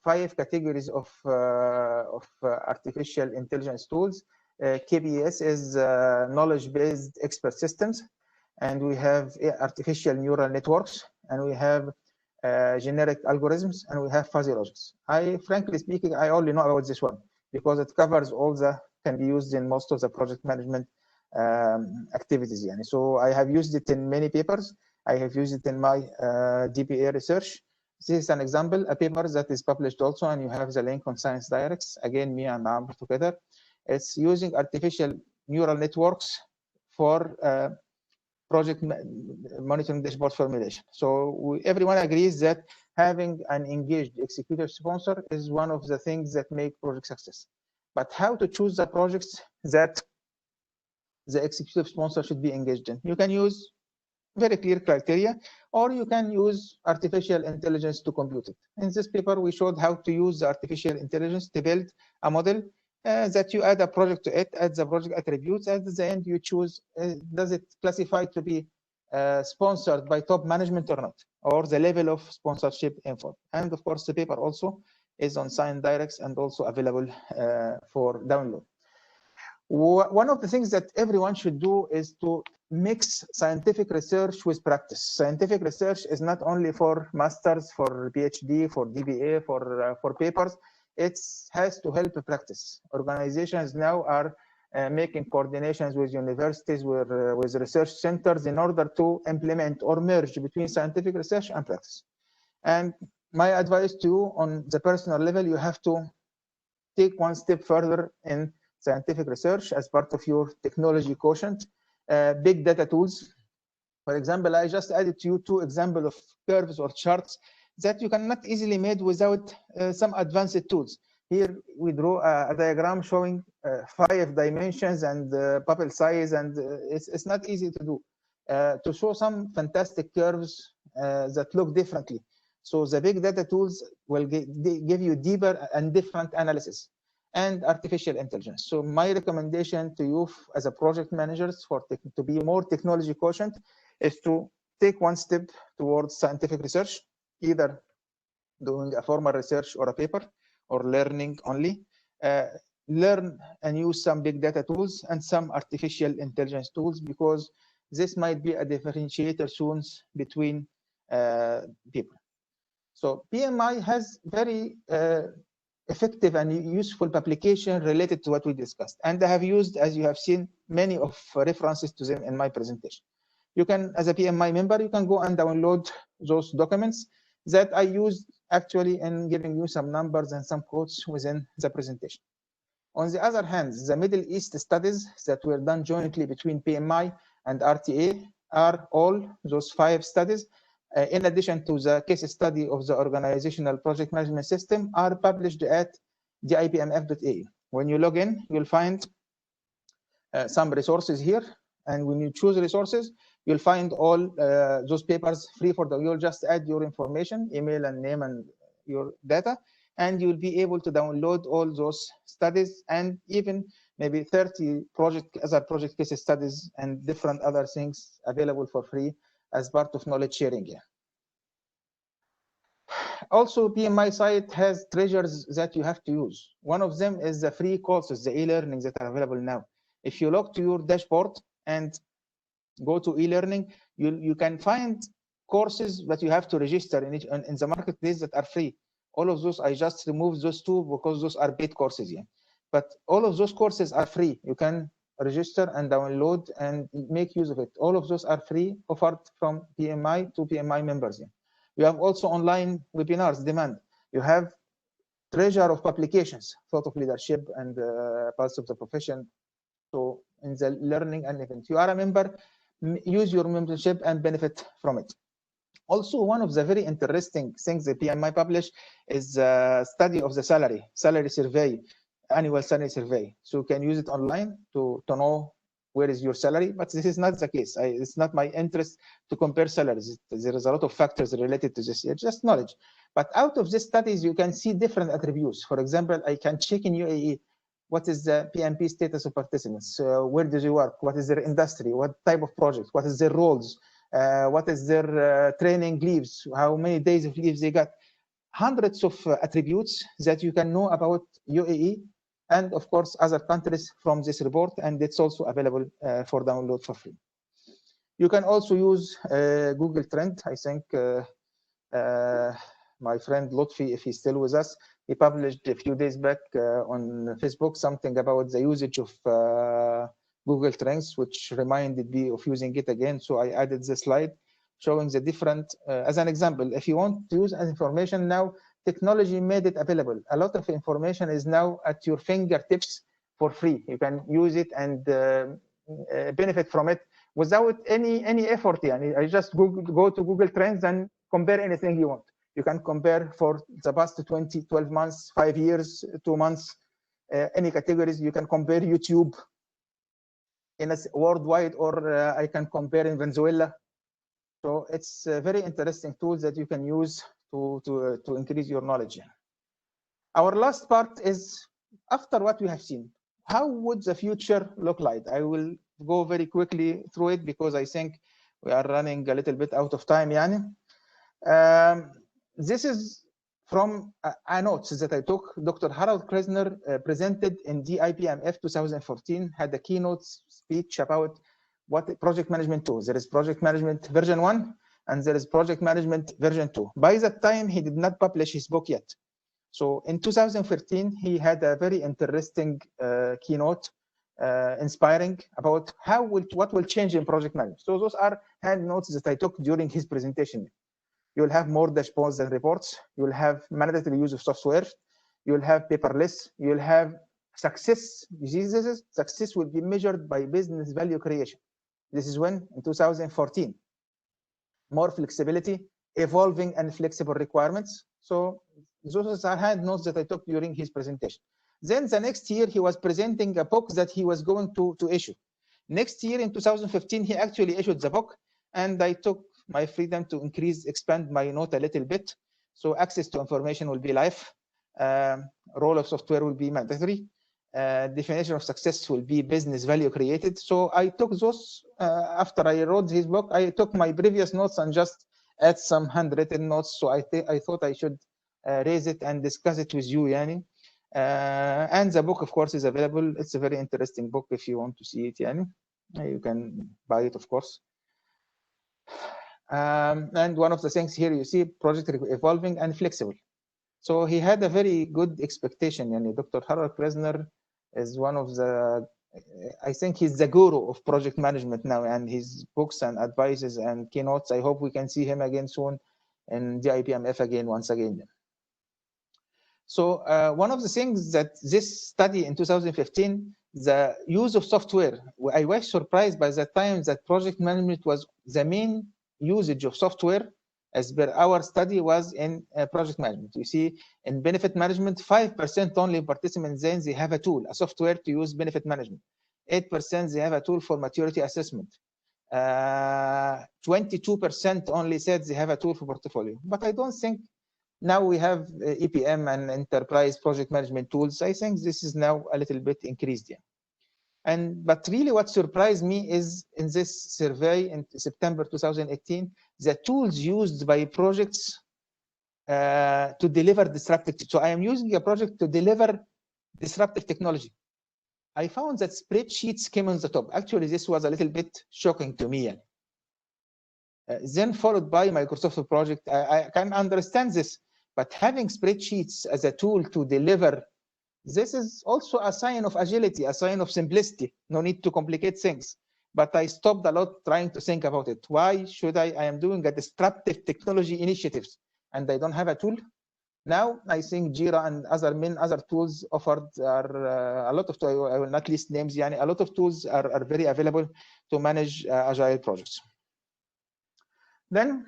5 categories of artificial intelligence tools. KBS is knowledge-based expert systems, and we have artificial neural networks, and we have generic algorithms, and we have fuzzy logics. Frankly speaking, I only know about this one because it covers all the can be used in most of the project management activities. Yani. So I have used it in many papers. I have used it in my DPA research. This is an example, a paper that is published also, and you have the link on Science Directs. Again, me and Amr together. It's using artificial neural networks for project monitoring dashboard formulation. So everyone agrees that having an engaged executive sponsor is one of the things that make project success. But how to choose the projects that the executive sponsor should be engaged in? You can use very clear criteria, or you can use artificial intelligence to compute it. In this paper, we showed how to use the artificial intelligence to build a model that you add a project to it, add the project attributes. At the end, you choose, does it classify to be sponsored by top management or not, or the level of sponsorship involved. And of course, the paper also is on Science Directs and also available for download. One of the things that everyone should do is to mix scientific research with practice. Scientific research is not only for masters, for PhD, for DBA, for papers. It has to help practice. Organizations now are making coordinations with universities, with research centers in order to implement or merge between scientific research and practice. And my advice to you on the personal level, you have to take one step further in scientific research as part of your technology quotient. Big data tools. For example, I just added to you 2 examples of curves or charts that you cannot easily make without some advanced tools. Here we draw a diagram showing 5 dimensions and bubble size, and it's not easy to do. To show some fantastic curves that look differently. So the big data tools will give you deeper and different analysis and artificial intelligence. So my recommendation to you as a project managers to be more technology quotient is to take one step towards scientific research, either doing a formal research or a paper, or learning only. Learn and use some big data tools and some artificial intelligence tools, because this might be a differentiator soon between people. So PMI has very effective and useful application related to what we discussed. And I have used, as you have seen, many of references to them in my presentation. You can, as a PMI member, you can go and download those documents that I used actually in giving you some numbers and some quotes within the presentation. On the other hand, the Middle East studies that were done jointly between PMI and RTA are all those 5 studies in addition to the case study of the organizational project management system, are published at theipmf.ae. When you log in, you'll find some resources here. And when you choose resources, you'll find all those papers free for them. You'll just add your information, email and name and your data, and you'll be able to download all those studies and even maybe 30 other project case studies and different other things available for free as part of knowledge sharing. Yeah. Also, PMI site has treasures that you have to use. One of them is the free courses, the e-learnings that are available now. If you log to your dashboard and go to e-learning, you can find courses that you have to register in the marketplace that are free. All of those, I just removed those two because those are paid courses. Yeah. But all of those courses are free. You can register and download and make use of it. All of those are free, offered from PMI to PMI members. Yeah. You have also online webinars demand. You have treasure of publications, thought of leadership and parts of the profession. So in the learning and event, you are a member, use your membership and benefit from it. Also, one of the very interesting things that PMI publish is a study of the salary survey, annual salary survey. So you can use it online to know where is your salary, but this is not the case. It's not my interest to compare salaries. There is a lot of factors related to this. It's just knowledge. But out of these studies, you can see different attributes. For example, I can check in UAE, what is the PMP status of participants? Where do they work? What is their industry? What type of project? What is their roles? What is their training leaves? How many days of leaves they got? Hundreds of attributes that you can know about UAE and of course other countries from this report, and it's also available for download for free. You can also use Google Trend. I think my friend Lotfi, if he's still with us, he published a few days back on Facebook something about the usage of Google Trends, which reminded me of using it again. So I added the slide showing the different, as an example, if you want to use information now, technology made it available. A lot of information is now at your fingertips for free. You can use it and benefit from it without any effort. I just go to Google Trends and compare anything you want. You can compare for the past 12 months, 5 years, 2 months, any categories. You can compare YouTube in a worldwide, or I can compare in Venezuela. So it's a very interesting tool that you can use to increase your knowledge. Our last part is, after what we have seen, how would the future look like? I will go very quickly through it because I think we are running a little bit out of time. This is from a note that I took. Dr. Harald Krasner presented in DIPMF 2014, had a keynote speech about what project management tools. There is project management version 1 and there is project management version 2. By that time, he did not publish his book yet. So in 2013, he had a very interesting keynote, inspiring about what will change in project management. So those are hand notes that I took during his presentation. You'll have more dashboards and reports. You'll have mandatory use of software. You'll have paperless. You'll have success. Success will be measured by business value creation. This is when, in 2014. More flexibility, evolving and flexible requirements. So those are hand notes that I took during his presentation. Then the next year, he was presenting a book that he was going to issue. Next year, in 2015, he actually issued the book, and I took my freedom to expand my note a little bit. So access to information will be life. Role of software will be mandatory. Definition of success will be business value created. So I took those, after I wrote his book, I took my previous notes and just add some handwritten notes. So I thought I should raise it and discuss it with you, Yani. And the book, of course, is available. It's a very interesting book if you want to see it, Yani. You can buy it, of course. And one of the things here you see, project evolving and flexible. So he had a very good expectation. Yani Dr. Harald Krasner is one of the, I think he's the guru of project management now, and his books and advices and keynotes, I hope we can see him again soon in the IPMF again, once again. So one of the things that this study in 2015, the use of software, I was surprised by the time that project management was the main usage of software as per our study, was in project management. You see, in benefit management, 5% only participants then they have a tool, a software to use benefit management. 8% they have a tool for maturity assessment. 22% only said they have a tool for portfolio. But I don't think now we have EPM and enterprise project management tools. I think this is now a little bit increased. Yeah. But really what surprised me is in this survey in September 2018, the tools used by projects to deliver disruptive. So I am using a project to deliver disruptive technology. I found that spreadsheets came on the top. Actually, this was a little bit shocking to me. Then followed by Microsoft project. I can understand this, but having spreadsheets as a tool to deliver, this is also a sign of agility, a sign of simplicity. No need to complicate things. But I stopped a lot trying to think about it. Why should I am doing a disruptive technology initiatives and I don't have a tool? Now I think Jira and other tools offered are a lot of. I will not list names. A lot of tools are very available to manage agile projects. Then,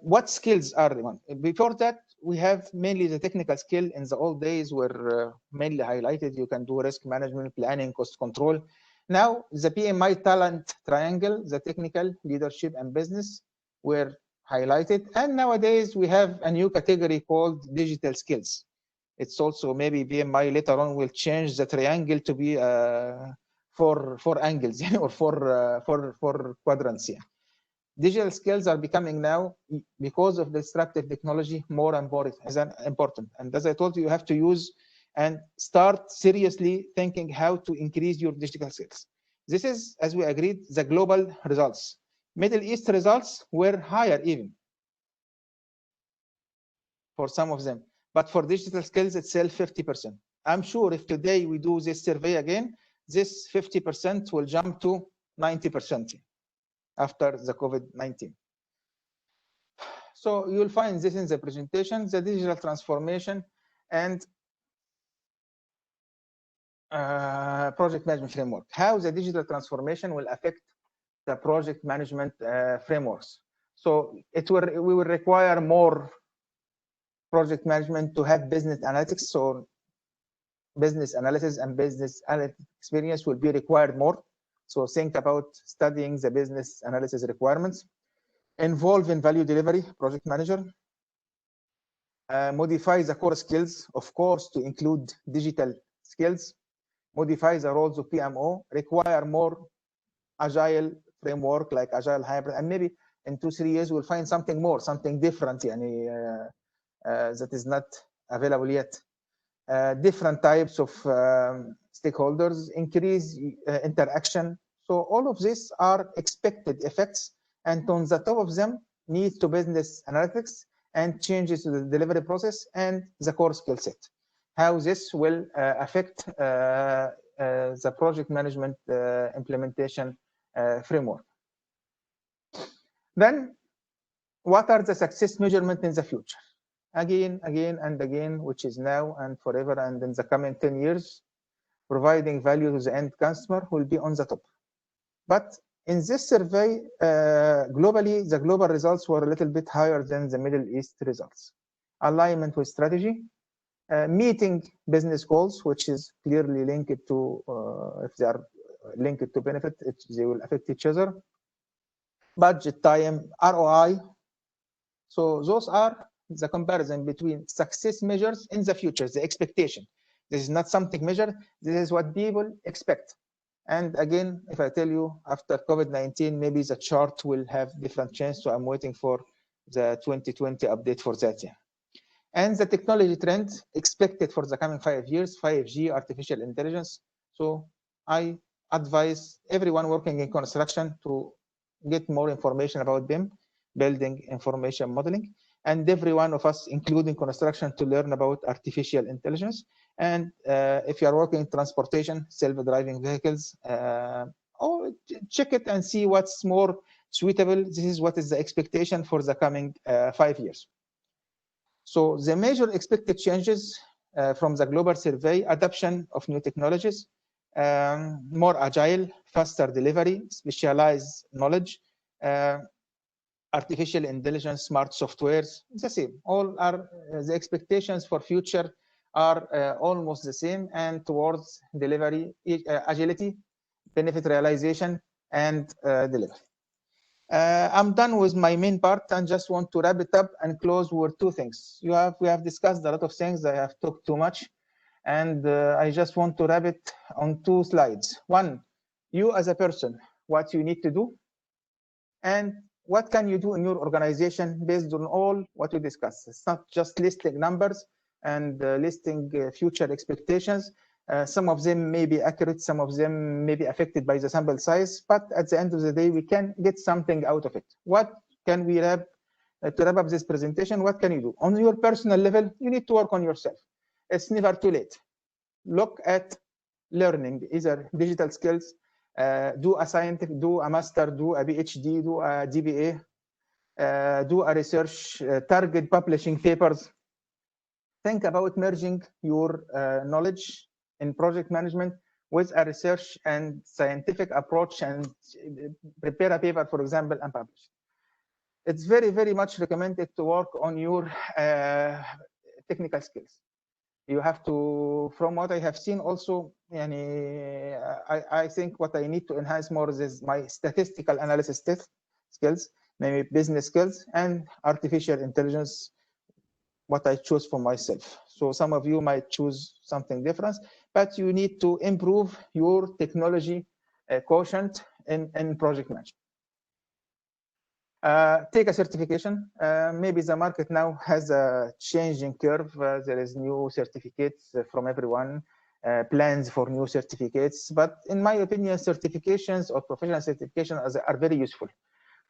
what skills are the one? Before that, we have mainly the technical skill. In the old days were mainly highlighted. You can do risk management, planning, cost control. Now the PMI talent triangle, the technical, leadership, and business were highlighted. And nowadays we have a new category called digital skills. It's also maybe PMI later on will change the triangle to be four angles or four quadrants here. Digital skills are becoming now, because of disruptive technology, more and more important. And as I told you, you have to use and start seriously thinking how to increase your digital skills. This is, as we agreed, the global results. Middle East results were higher even for some of them. But for digital skills itself, 50%. I'm sure if today we do this survey again, this 50% will jump to 90% after the COVID-19. So you'll find this in the presentation, the digital transformation and project management framework. How the digital transformation will affect the project management frameworks. So we will require more project management to have business analytics. So business analysis and business analytics experience will be required more. So think about studying the business analysis requirements. Involve in value delivery, project manager. Modify the core skills, of course, to include digital skills. Modify the roles of PMO, require more agile framework like agile hybrid, and maybe in 2-3 years we'll find something more, something different that is not available yet. Different types of stakeholders, increase interaction. So all of these are expected effects, and on the top of them, needs to business analytics and changes to the delivery process and the core skill set. How this will affect the project management implementation framework. Then, what are the success measurements in the future? Again and again, which is now and forever and in the coming 10 years, providing value to the end customer will be on the top. But in this survey, globally, the global results were a little bit higher than the Middle East results. Alignment with strategy, meeting business goals, which is clearly linked to, if they are linked to benefit, they will affect each other. Budget, time, ROI. So those are the comparison between success measures in the future, the expectation. This is not something measured, this is what people expect. And again, if I tell you after COVID-19, maybe the chart will have different change, so I'm waiting for the 2020 update for that. Yeah. And the technology trend expected for the coming 5 years, 5G, artificial intelligence. So I advise everyone working in construction to get more information about them, building information modeling, and every one of us, including construction, to learn about artificial intelligence. And if you are working in transportation, self-driving vehicles, or check it and see what's more suitable. This is what is the expectation for the coming 5 years. So the major expected changes from the global survey: adoption of new technologies, more agile, faster delivery, specialized knowledge, artificial intelligence, smart softwares, it's the same. All are the expectations for future are almost the same, and towards delivery, agility, benefit realization, and delivery. I'm done with my main part and just want to wrap it up and close with two things. We have discussed a lot of things. I have talked too much, and I just want to wrap it on two slides. One, you as a person, what you need to do, and what can you do in your organization based on all what we discussed. It's not just listing numbers and listing future expectations. Some of them may be accurate, some of them may be affected by the sample size, but at the end of the day, we can get something out of it. What can we to wrap up this presentation? What can you do? On your personal level, you need to work on yourself. It's never too late. Look at learning, either digital skills, do a scientific, do a master, do a PhD, do a DBA, do a research, target publishing papers. Think about merging your knowledge in project management with a research and scientific approach, and prepare a paper, for example, and publish. It's very, very much recommended to work on your technical skills. You have to, from what I have seen also, I think what I need to enhance more is my statistical analysis skills, maybe business skills, and artificial intelligence, what I choose for myself. So some of you might choose something different, but you need to improve your technology quotient in project management. Take a certification. Maybe the market now has a changing curve. There is new certificates from everyone, plans for new certificates. But in my opinion, certifications or professional certifications are very useful.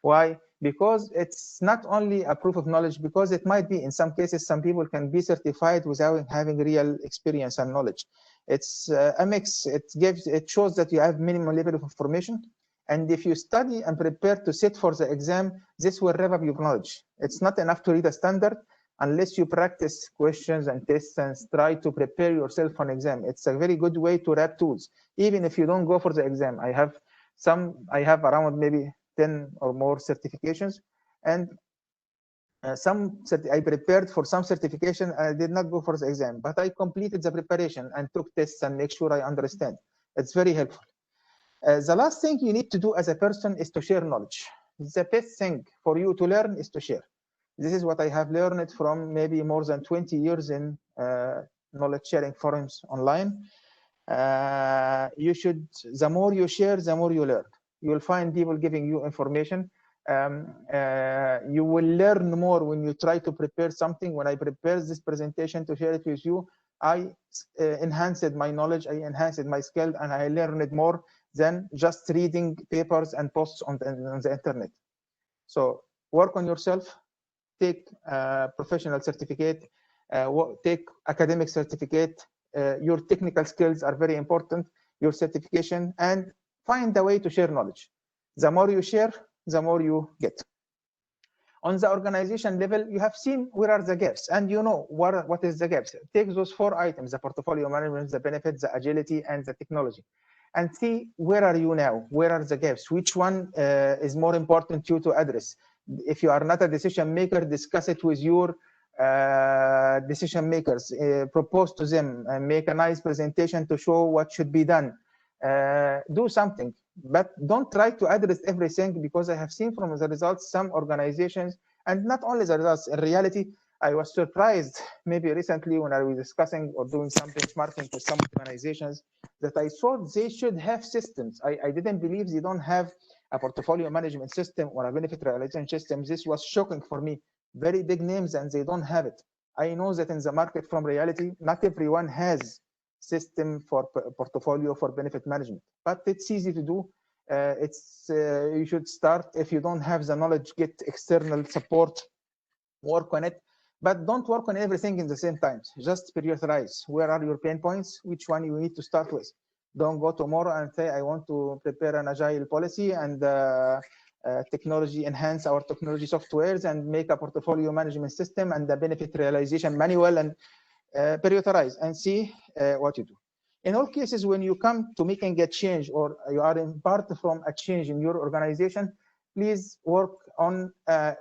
Why? Because it's not only a proof of knowledge, because it might be, in some cases, some people can be certified without having real experience and knowledge. It's a mix. It shows that you have minimum level of information. And if you study and prepare to sit for the exam, this will rev up your knowledge. It's not enough to read a standard unless you practice questions and tests and try to prepare yourself for an exam. It's a very good way to wrap tools, even if you don't go for the exam. I have around maybe 10 or more certifications, and I prepared for some certification. I did not go for the exam, but I completed the preparation and took tests and make sure I understand. It's very helpful. The last thing you need to do as a person is to share knowledge. The best thing for you to learn is to share. This is what I have learned from maybe more than 20 years in knowledge sharing forums online. The more you share, the more you learn. You will find people giving you information. You will learn more when you try to prepare something. When I prepared this presentation to share it with you, I enhanced my knowledge, I enhanced my skill, and I learned more than just reading papers and posts on the internet. So work on yourself, take a professional certificate, take academic certificate. Your technical skills are very important, your certification, and find a way to share knowledge. The more you share, the more you get. On the organization level, you have seen where are the gaps, and you know what is the gaps. Take those 4 items: the portfolio management, the benefits, the agility, and the technology, and see where are you now, where are the gaps, which one is more important to you to address. If you are not a decision maker, discuss it with your decision makers, propose to them, and make a nice presentation to show what should be done. Do something, but don't try to address everything, because I have seen from the results some organizations, and not only the results, in reality, I was surprised maybe recently when I was discussing or doing some benchmarking with some organizations that I thought they should have systems. I didn't believe they don't have a portfolio management system or a benefit realization system. This was shocking for me. Very big names, and they don't have it. I know that in the market, from reality, not everyone has system for portfolio for benefit management, but it's easy to do. You should start. If you don't have the knowledge, get external support, work on it, but don't work on everything in the same time. Just prioritize. Where are your pain points? Which one you need to start with? Don't go tomorrow and say, I want to prepare an agile policy and technology, enhance our technology softwares and make a portfolio management system and the benefit realization manual, and prioritize and see what you do. In all cases, when you come to making a change or you are in part from a change in your organization, please work on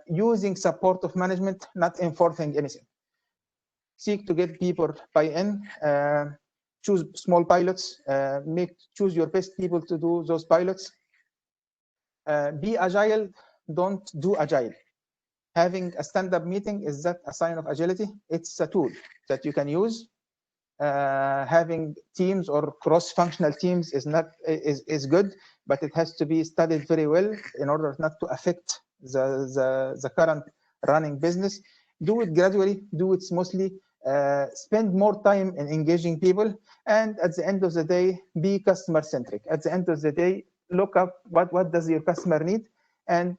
using supportive management, not enforcing anything. Seek to get people buy-in, choose small pilots, choose your best people to do those pilots. Be agile, don't do agile. Having a stand-up meeting, is that a sign of agility? It's a tool that you can use. Having teams or cross-functional teams is good, but it has to be studied very well in order not to affect the current running business. Do it gradually, do it smoothly, spend more time in engaging people, and at the end of the day, be customer-centric. At the end of the day, look up what does your customer need, and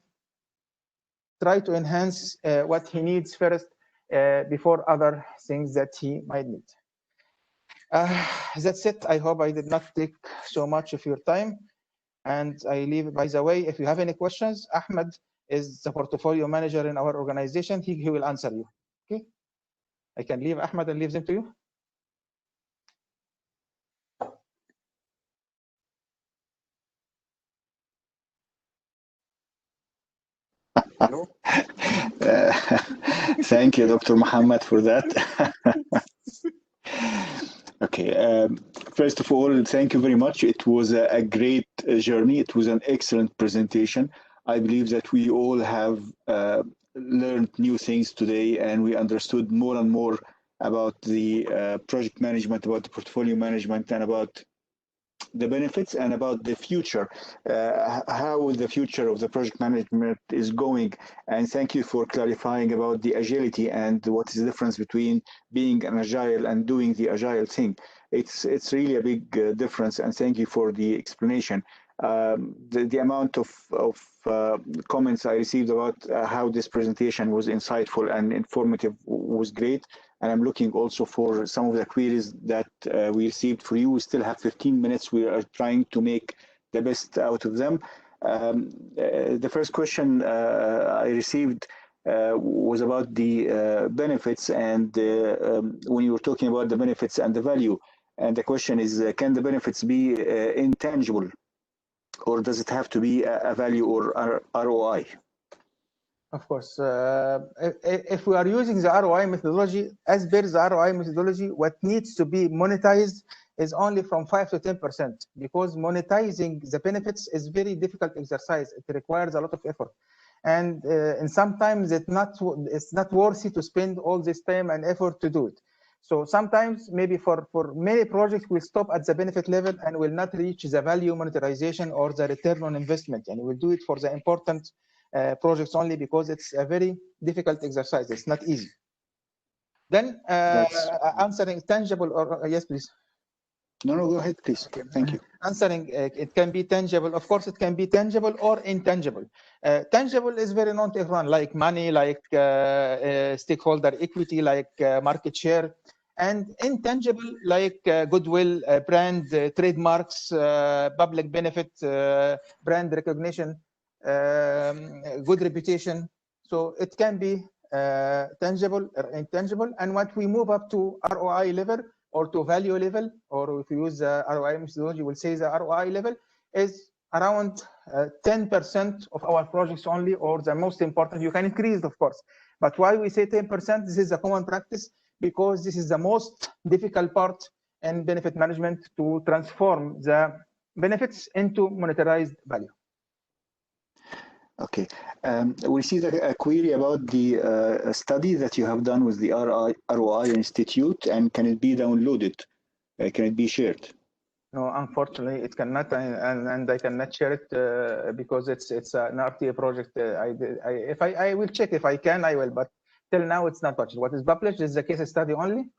try to enhance what he needs first before other things that he might need. That's it. I hope I did not take so much of your time. And I leave, by the way, if you have any questions, Ahmed is the portfolio manager in our organization. He will answer you. Okay. I can leave Ahmed and leave them to you. Thank you, Dr. Mohamed, for that. Okay, first of all, thank you very much. It was a great journey. It was an excellent presentation. I believe that we all have learned new things today, and we understood more and more about the project management, about the portfolio management, and about the benefits and about the future, how the future of the project management is going. And thank you for clarifying about the agility and what is the difference between being an agile and doing the agile thing. It's really a big difference, and thank you for the explanation. The amount of comments I received about how this presentation was insightful and informative was great. And I'm looking also for some of the queries that we received for you. We still have 15 minutes. We are trying to make the best out of them. The first question I received was about the benefits, and when you were talking about the benefits and the value. And the question is, can the benefits be intangible, or does it have to be a value or ROI? Of course, if we are using the ROI methodology, as per the ROI methodology, what needs to be monetized is only from 5 to 10%, because monetizing the benefits is very difficult exercise. It requires a lot of effort, and sometimes it's not worthy to spend all this time and effort to do it. So sometimes, maybe for many projects, we'll stop at the benefit level and will not reach the value monetization or the return on investment, and we'll do it for the important projects only, because it's a very difficult exercise. It's not easy. Then answering tangible or yes, please. No, go ahead, please. Okay. Thank you. Answering, it can be tangible. Of course, it can be tangible or intangible. Tangible is very known to everyone, like money, like stakeholder equity, like market share. And intangible, like goodwill, brand, trademarks, public benefit, brand recognition, good reputation. So it can be tangible or intangible. And what we move up to ROI level or to value level, or if we use the ROI methodology, we'll say the ROI level is around 10% of our projects only, or the most important. You can increase, of course. But why we say 10%? This is a common practice, because this is the most difficult part in benefit management, to transform the benefits into monetized value. Okay, we see a query about the study that you have done with the ROI Institute, and can it be downloaded? Can it be shared? No, unfortunately, it cannot, and I cannot share it because it's an RTA project. If I will check if I can, I will, but till now it's not published. What is published is the case study only.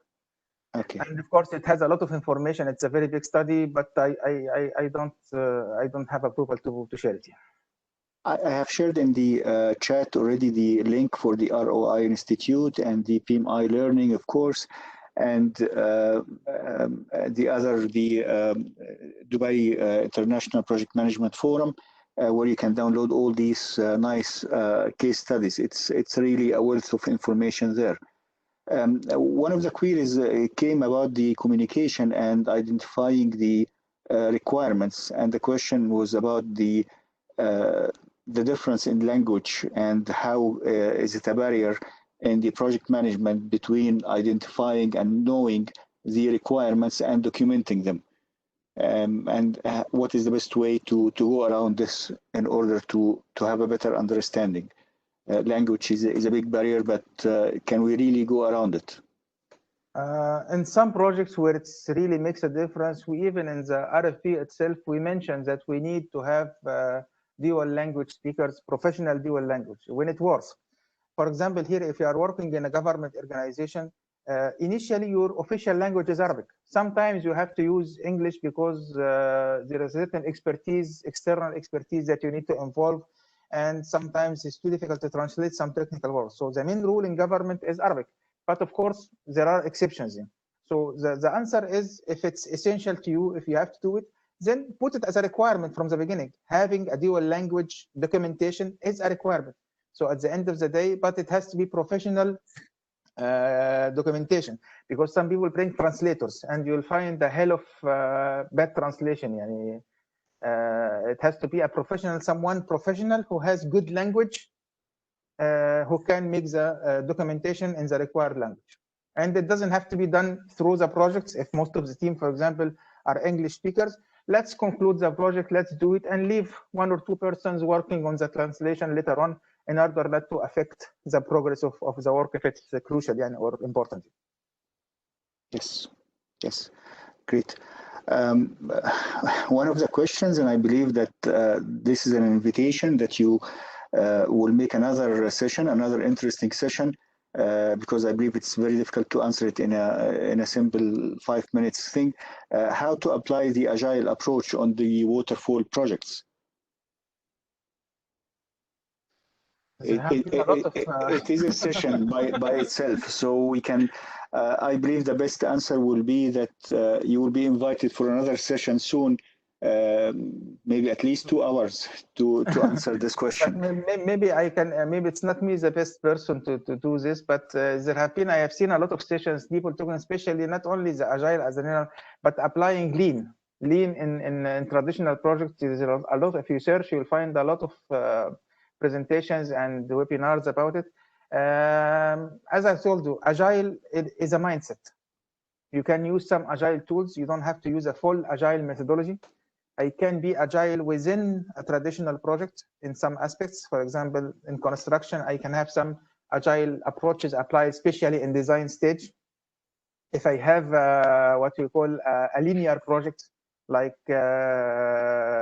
Okay. And of course, it has a lot of information. It's a very big study, but I don't have approval to share it here. I have shared in the chat already the link for the ROI Institute and the EPMO learning, of course, and the Dubai International Project Management Forum, where you can download all these nice case studies. It's really a wealth of information there. One of the queries came about the communication and identifying the requirements, and the question was about the the difference in language and how is it a barrier in the project management between identifying and knowing the requirements and documenting them, and what is the best way to go around this in order to have a better understanding. Language is a big barrier, but can we really go around it? In some projects where it really makes a difference, we even in the RFP itself, we mentioned that we need to have dual language speakers, professional dual language, when it works. For example, here, if you are working in a government organization, initially your official language is Arabic. Sometimes you have to use English because there is certain expertise, external expertise that you need to involve, and sometimes it's too difficult to translate some technical words. So the main rule in government is Arabic. But of course, there are exceptions. So the answer is, if it's essential to you, if you have to do it, then put it as a requirement from the beginning. Having a dual language documentation is a requirement. So at the end of the day, but it has to be professional documentation, because some people bring translators and you'll find a hell of bad translation. It has to be a professional, someone professional who has good language, who can make the documentation in the required language. And it doesn't have to be done through the projects. If most of the team, for example, are English speakers, let's conclude the project, let's do it, and leave 1 or 2 persons working on the translation later on, in order not to affect the progress of the work if it's crucial or important. Yes, yes, great. One of the questions, and I believe that this is an invitation that you will make another session, another interesting session, because I believe it's very difficult to answer it in a simple 5 minutes thing. How to apply the agile approach on the waterfall projects. It is a session by itself, so we can. I believe the best answer will be that you will be invited for another session soon, maybe at least 2 hours to answer this question. Maybe I can. Maybe it's not me the best person to do this, but I have seen a lot of sessions, people talking, especially not only the agile as an, but applying lean in traditional projects. There's a lot. If you search, you'll find a lot of presentations and webinars about it. As I told you, agile is a mindset. You can use some agile tools. You don't have to use a full agile methodology. I can be agile within a traditional project in some aspects. For example, in construction, I can have some agile approaches applied, especially in design stage. If I have what we call a linear project, like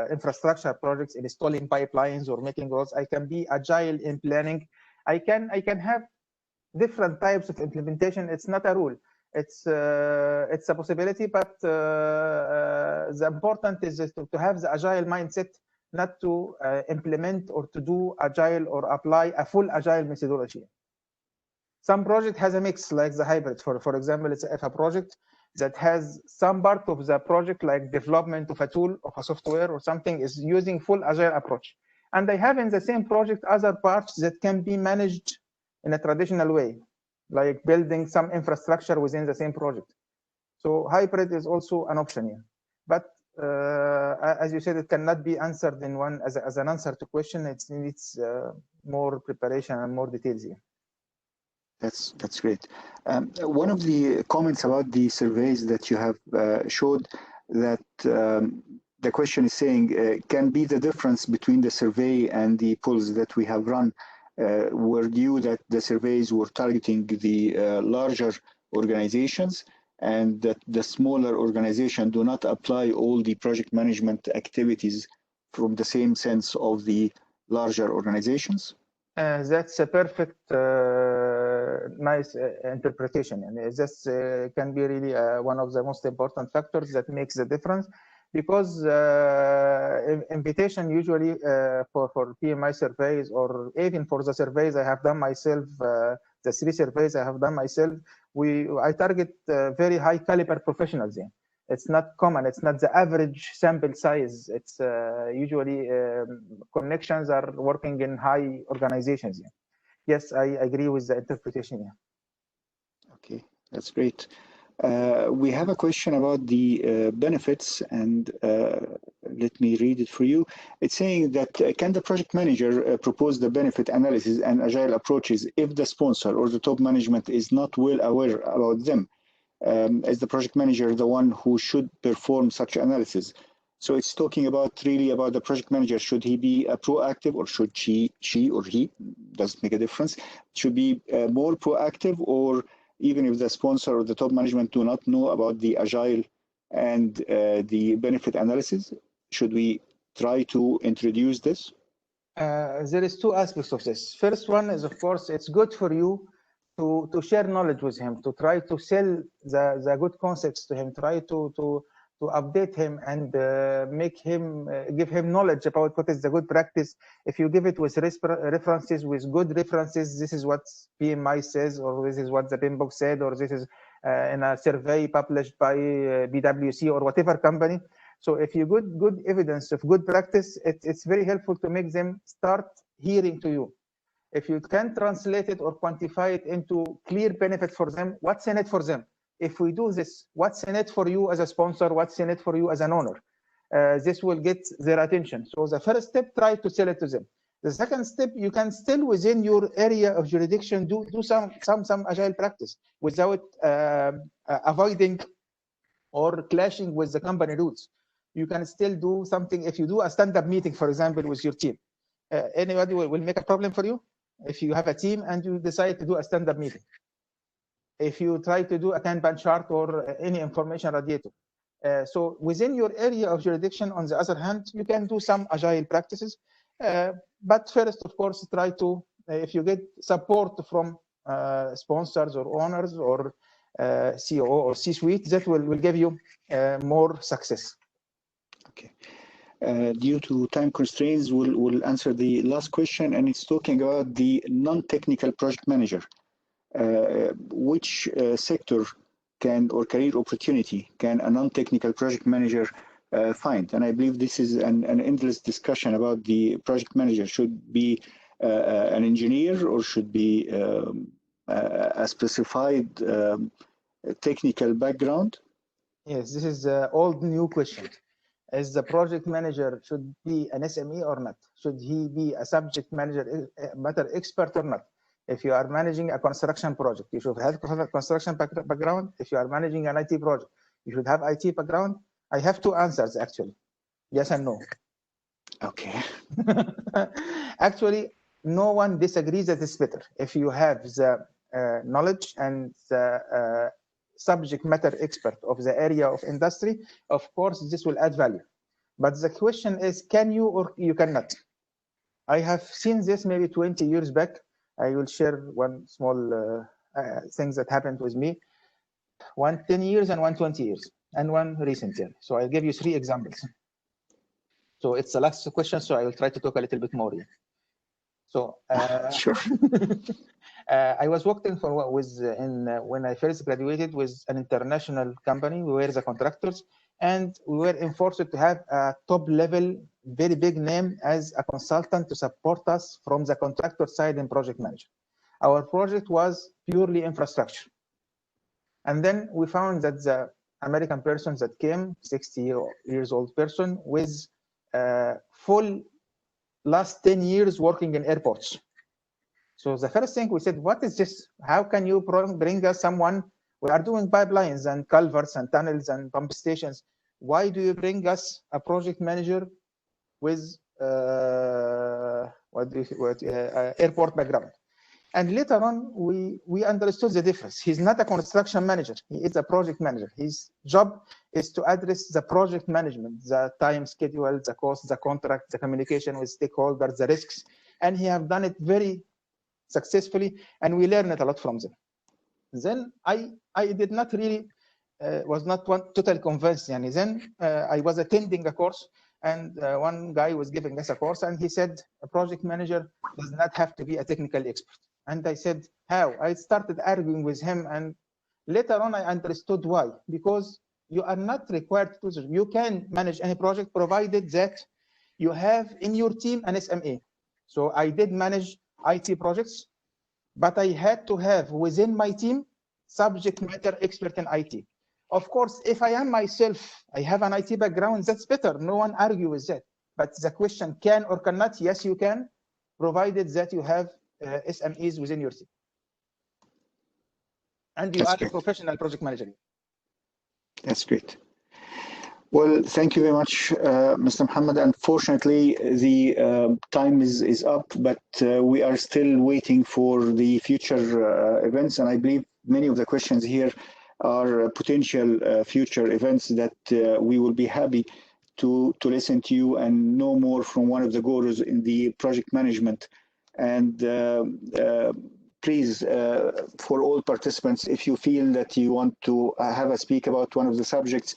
infrastructure projects, installing pipelines or making roads, I can be agile in planning. I can have different types of implementation. It's not a rule. It's a possibility, but the important is to have the agile mindset, not to implement or to do agile or apply a full agile methodology. Some project has a mix, like the hybrid. For example, it's a project that has some part of the project, like development of a tool, of a software or something, is using full agile approach. And I have in the same project other parts that can be managed in a traditional way, like building some infrastructure within the same project. So hybrid is also an option here. But as you said, it cannot be answered in one as an answer to question. It needs more preparation and more details here. That's great. One of the comments about the surveys that you have showed that the question is saying, can be the difference between the survey and the polls that we have run were due that the surveys were targeting the larger organizations, and that the smaller organizations do not apply all the project management activities from the same sense of the larger organizations? That's a perfect, nice interpretation. And this can be really one of the most important factors that makes the difference, because invitation usually for PMI surveys, or even for the surveys I have done myself, the 3 surveys I have done myself, I target very high caliber professionals in. It's not common. It's not the average sample size. It's usually connections are working in high organizations. Yeah. Yes, I agree with the interpretation. Yeah. Okay, that's great. We have a question about the benefits, and let me read it for you. It's saying that can the project manager propose the benefit analysis and agile approaches if the sponsor or the top management is not well aware about them? Is the project manager the one who should perform such analysis? So it's talking about really about the project manager. Should he be proactive, or should she or he, doesn't make a difference, should be more proactive, or even if the sponsor or the top management do not know about the agile and the benefit analysis, should we try to introduce this? There is two aspects of this. First one is, of course, it's good for you to share knowledge with him, to try to sell the good concepts to him, try to update him and make him give him knowledge about what is the good practice. If you give it with references, with good references, this is what PMI says, or this is what the PMBOK said, or this is in a survey published by BWC or whatever company. So if you good evidence of good practice, it's very helpful to make them start hearing to you. If you can translate it or quantify it into clear benefit for them, what's in it for them? If we do this, what's in it for you as a sponsor? What's in it for you as an owner? This will get their attention. So the first step, try to sell it to them. The second step, you can still within your area of jurisdiction do some agile practice without avoiding or clashing with the company rules. You can still do something. If you do a stand-up meeting, for example, with your team, anybody will make a problem for you? If you have a team and you decide to do a stand-up meeting, if you try to do a Kanban chart or any information radiator. So within your area of jurisdiction, on the other hand, you can do some agile practices. But first, of course, try to, if you get support from sponsors or owners or CEO or C-suite, that will give you more success. Okay. Due to time constraints, we'll answer the last question, and it's talking about the non-technical project manager. Which sector can, or career opportunity can a non-technical project manager find? And I believe this is an endless discussion about the project manager. Should be an engineer, or should be a specified technical background? Yes, this is an old new question. Is the project manager should be an SME or not? Should he be a subject matter expert or not? If you are managing a construction project, you should have construction background. If you are managing an IT project, you should have IT background. I have two answers, actually. Yes and no. Okay. Actually, no one disagrees that it's better. If you have the knowledge and the subject matter expert of the area of industry, of course, this will add value. But the question is, can you or you cannot? I have seen this maybe 20 years back. I will share one small thing that happened with me. One 10 years and one 20 years and one recent year. So I'll give you 3 examples. So it's the last question, so I will try to talk a little bit more. So sure. I was working when I first graduated with an international company. We were the contractors, and we were enforced to have a top level, very big name as a consultant to support us from the contractor side and project manager. Our project was purely infrastructure. And then we found that the American person that came, 60 years old person with full last 10 years working in airports. So the first thing we said, what is this? How can you bring us someone? We are doing pipelines and culverts and tunnels and pump stations. Why do you bring us a project manager with airport background? And later on, we understood the difference. He's not a construction manager. He is a project manager. His job is to address the project management, the time schedule, the cost, the contract, the communication with stakeholders, the risks. And he have done it very successfully, and we learned a lot from them. Then I did not really, was not totally convinced. And then I was attending a course, and one guy was giving us a course, and he said, a project manager does not have to be a technical expert. And I said, how? I started arguing with him, and later on I understood why. Because you are not required to do this. You can manage any project provided that you have in your team an SME. So I did manage IT projects, but I had to have within my team subject matter expert in IT. Of course, if I am myself, I have an IT background, that's better. No one argue with that. But the question, can or cannot? Yes, you can, provided that you have SMEs within your team. And you are a professional project manager. That's great. Well, thank you very much, Mr. Mohamed. Unfortunately, the time is up, but we are still waiting for the future events. And I believe many of the questions here are potential future events that we will be happy to listen to you and know more from one of the gurus in the project management. And please, for all participants, if you feel that you want to have a speak about one of the subjects,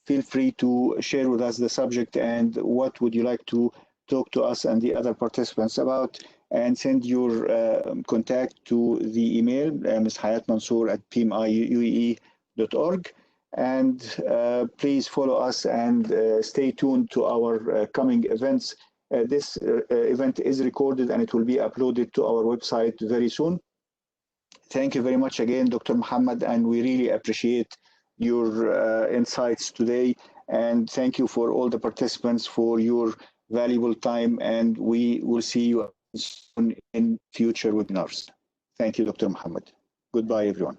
feel free to share with us the subject and what would you like to talk to us and the other participants about, and send your contact to the email, Ms. Hayat Mansour at pmiuee.org. And please follow us and stay tuned to our coming events. This event is recorded and it will be uploaded to our website very soon. Thank you very much again, Dr. Mohamed, and we really appreciate your insights today. And thank you for all the participants for your valuable time, and we will see you soon in future webinars. Thank you, Dr. Mohamed. Goodbye, everyone.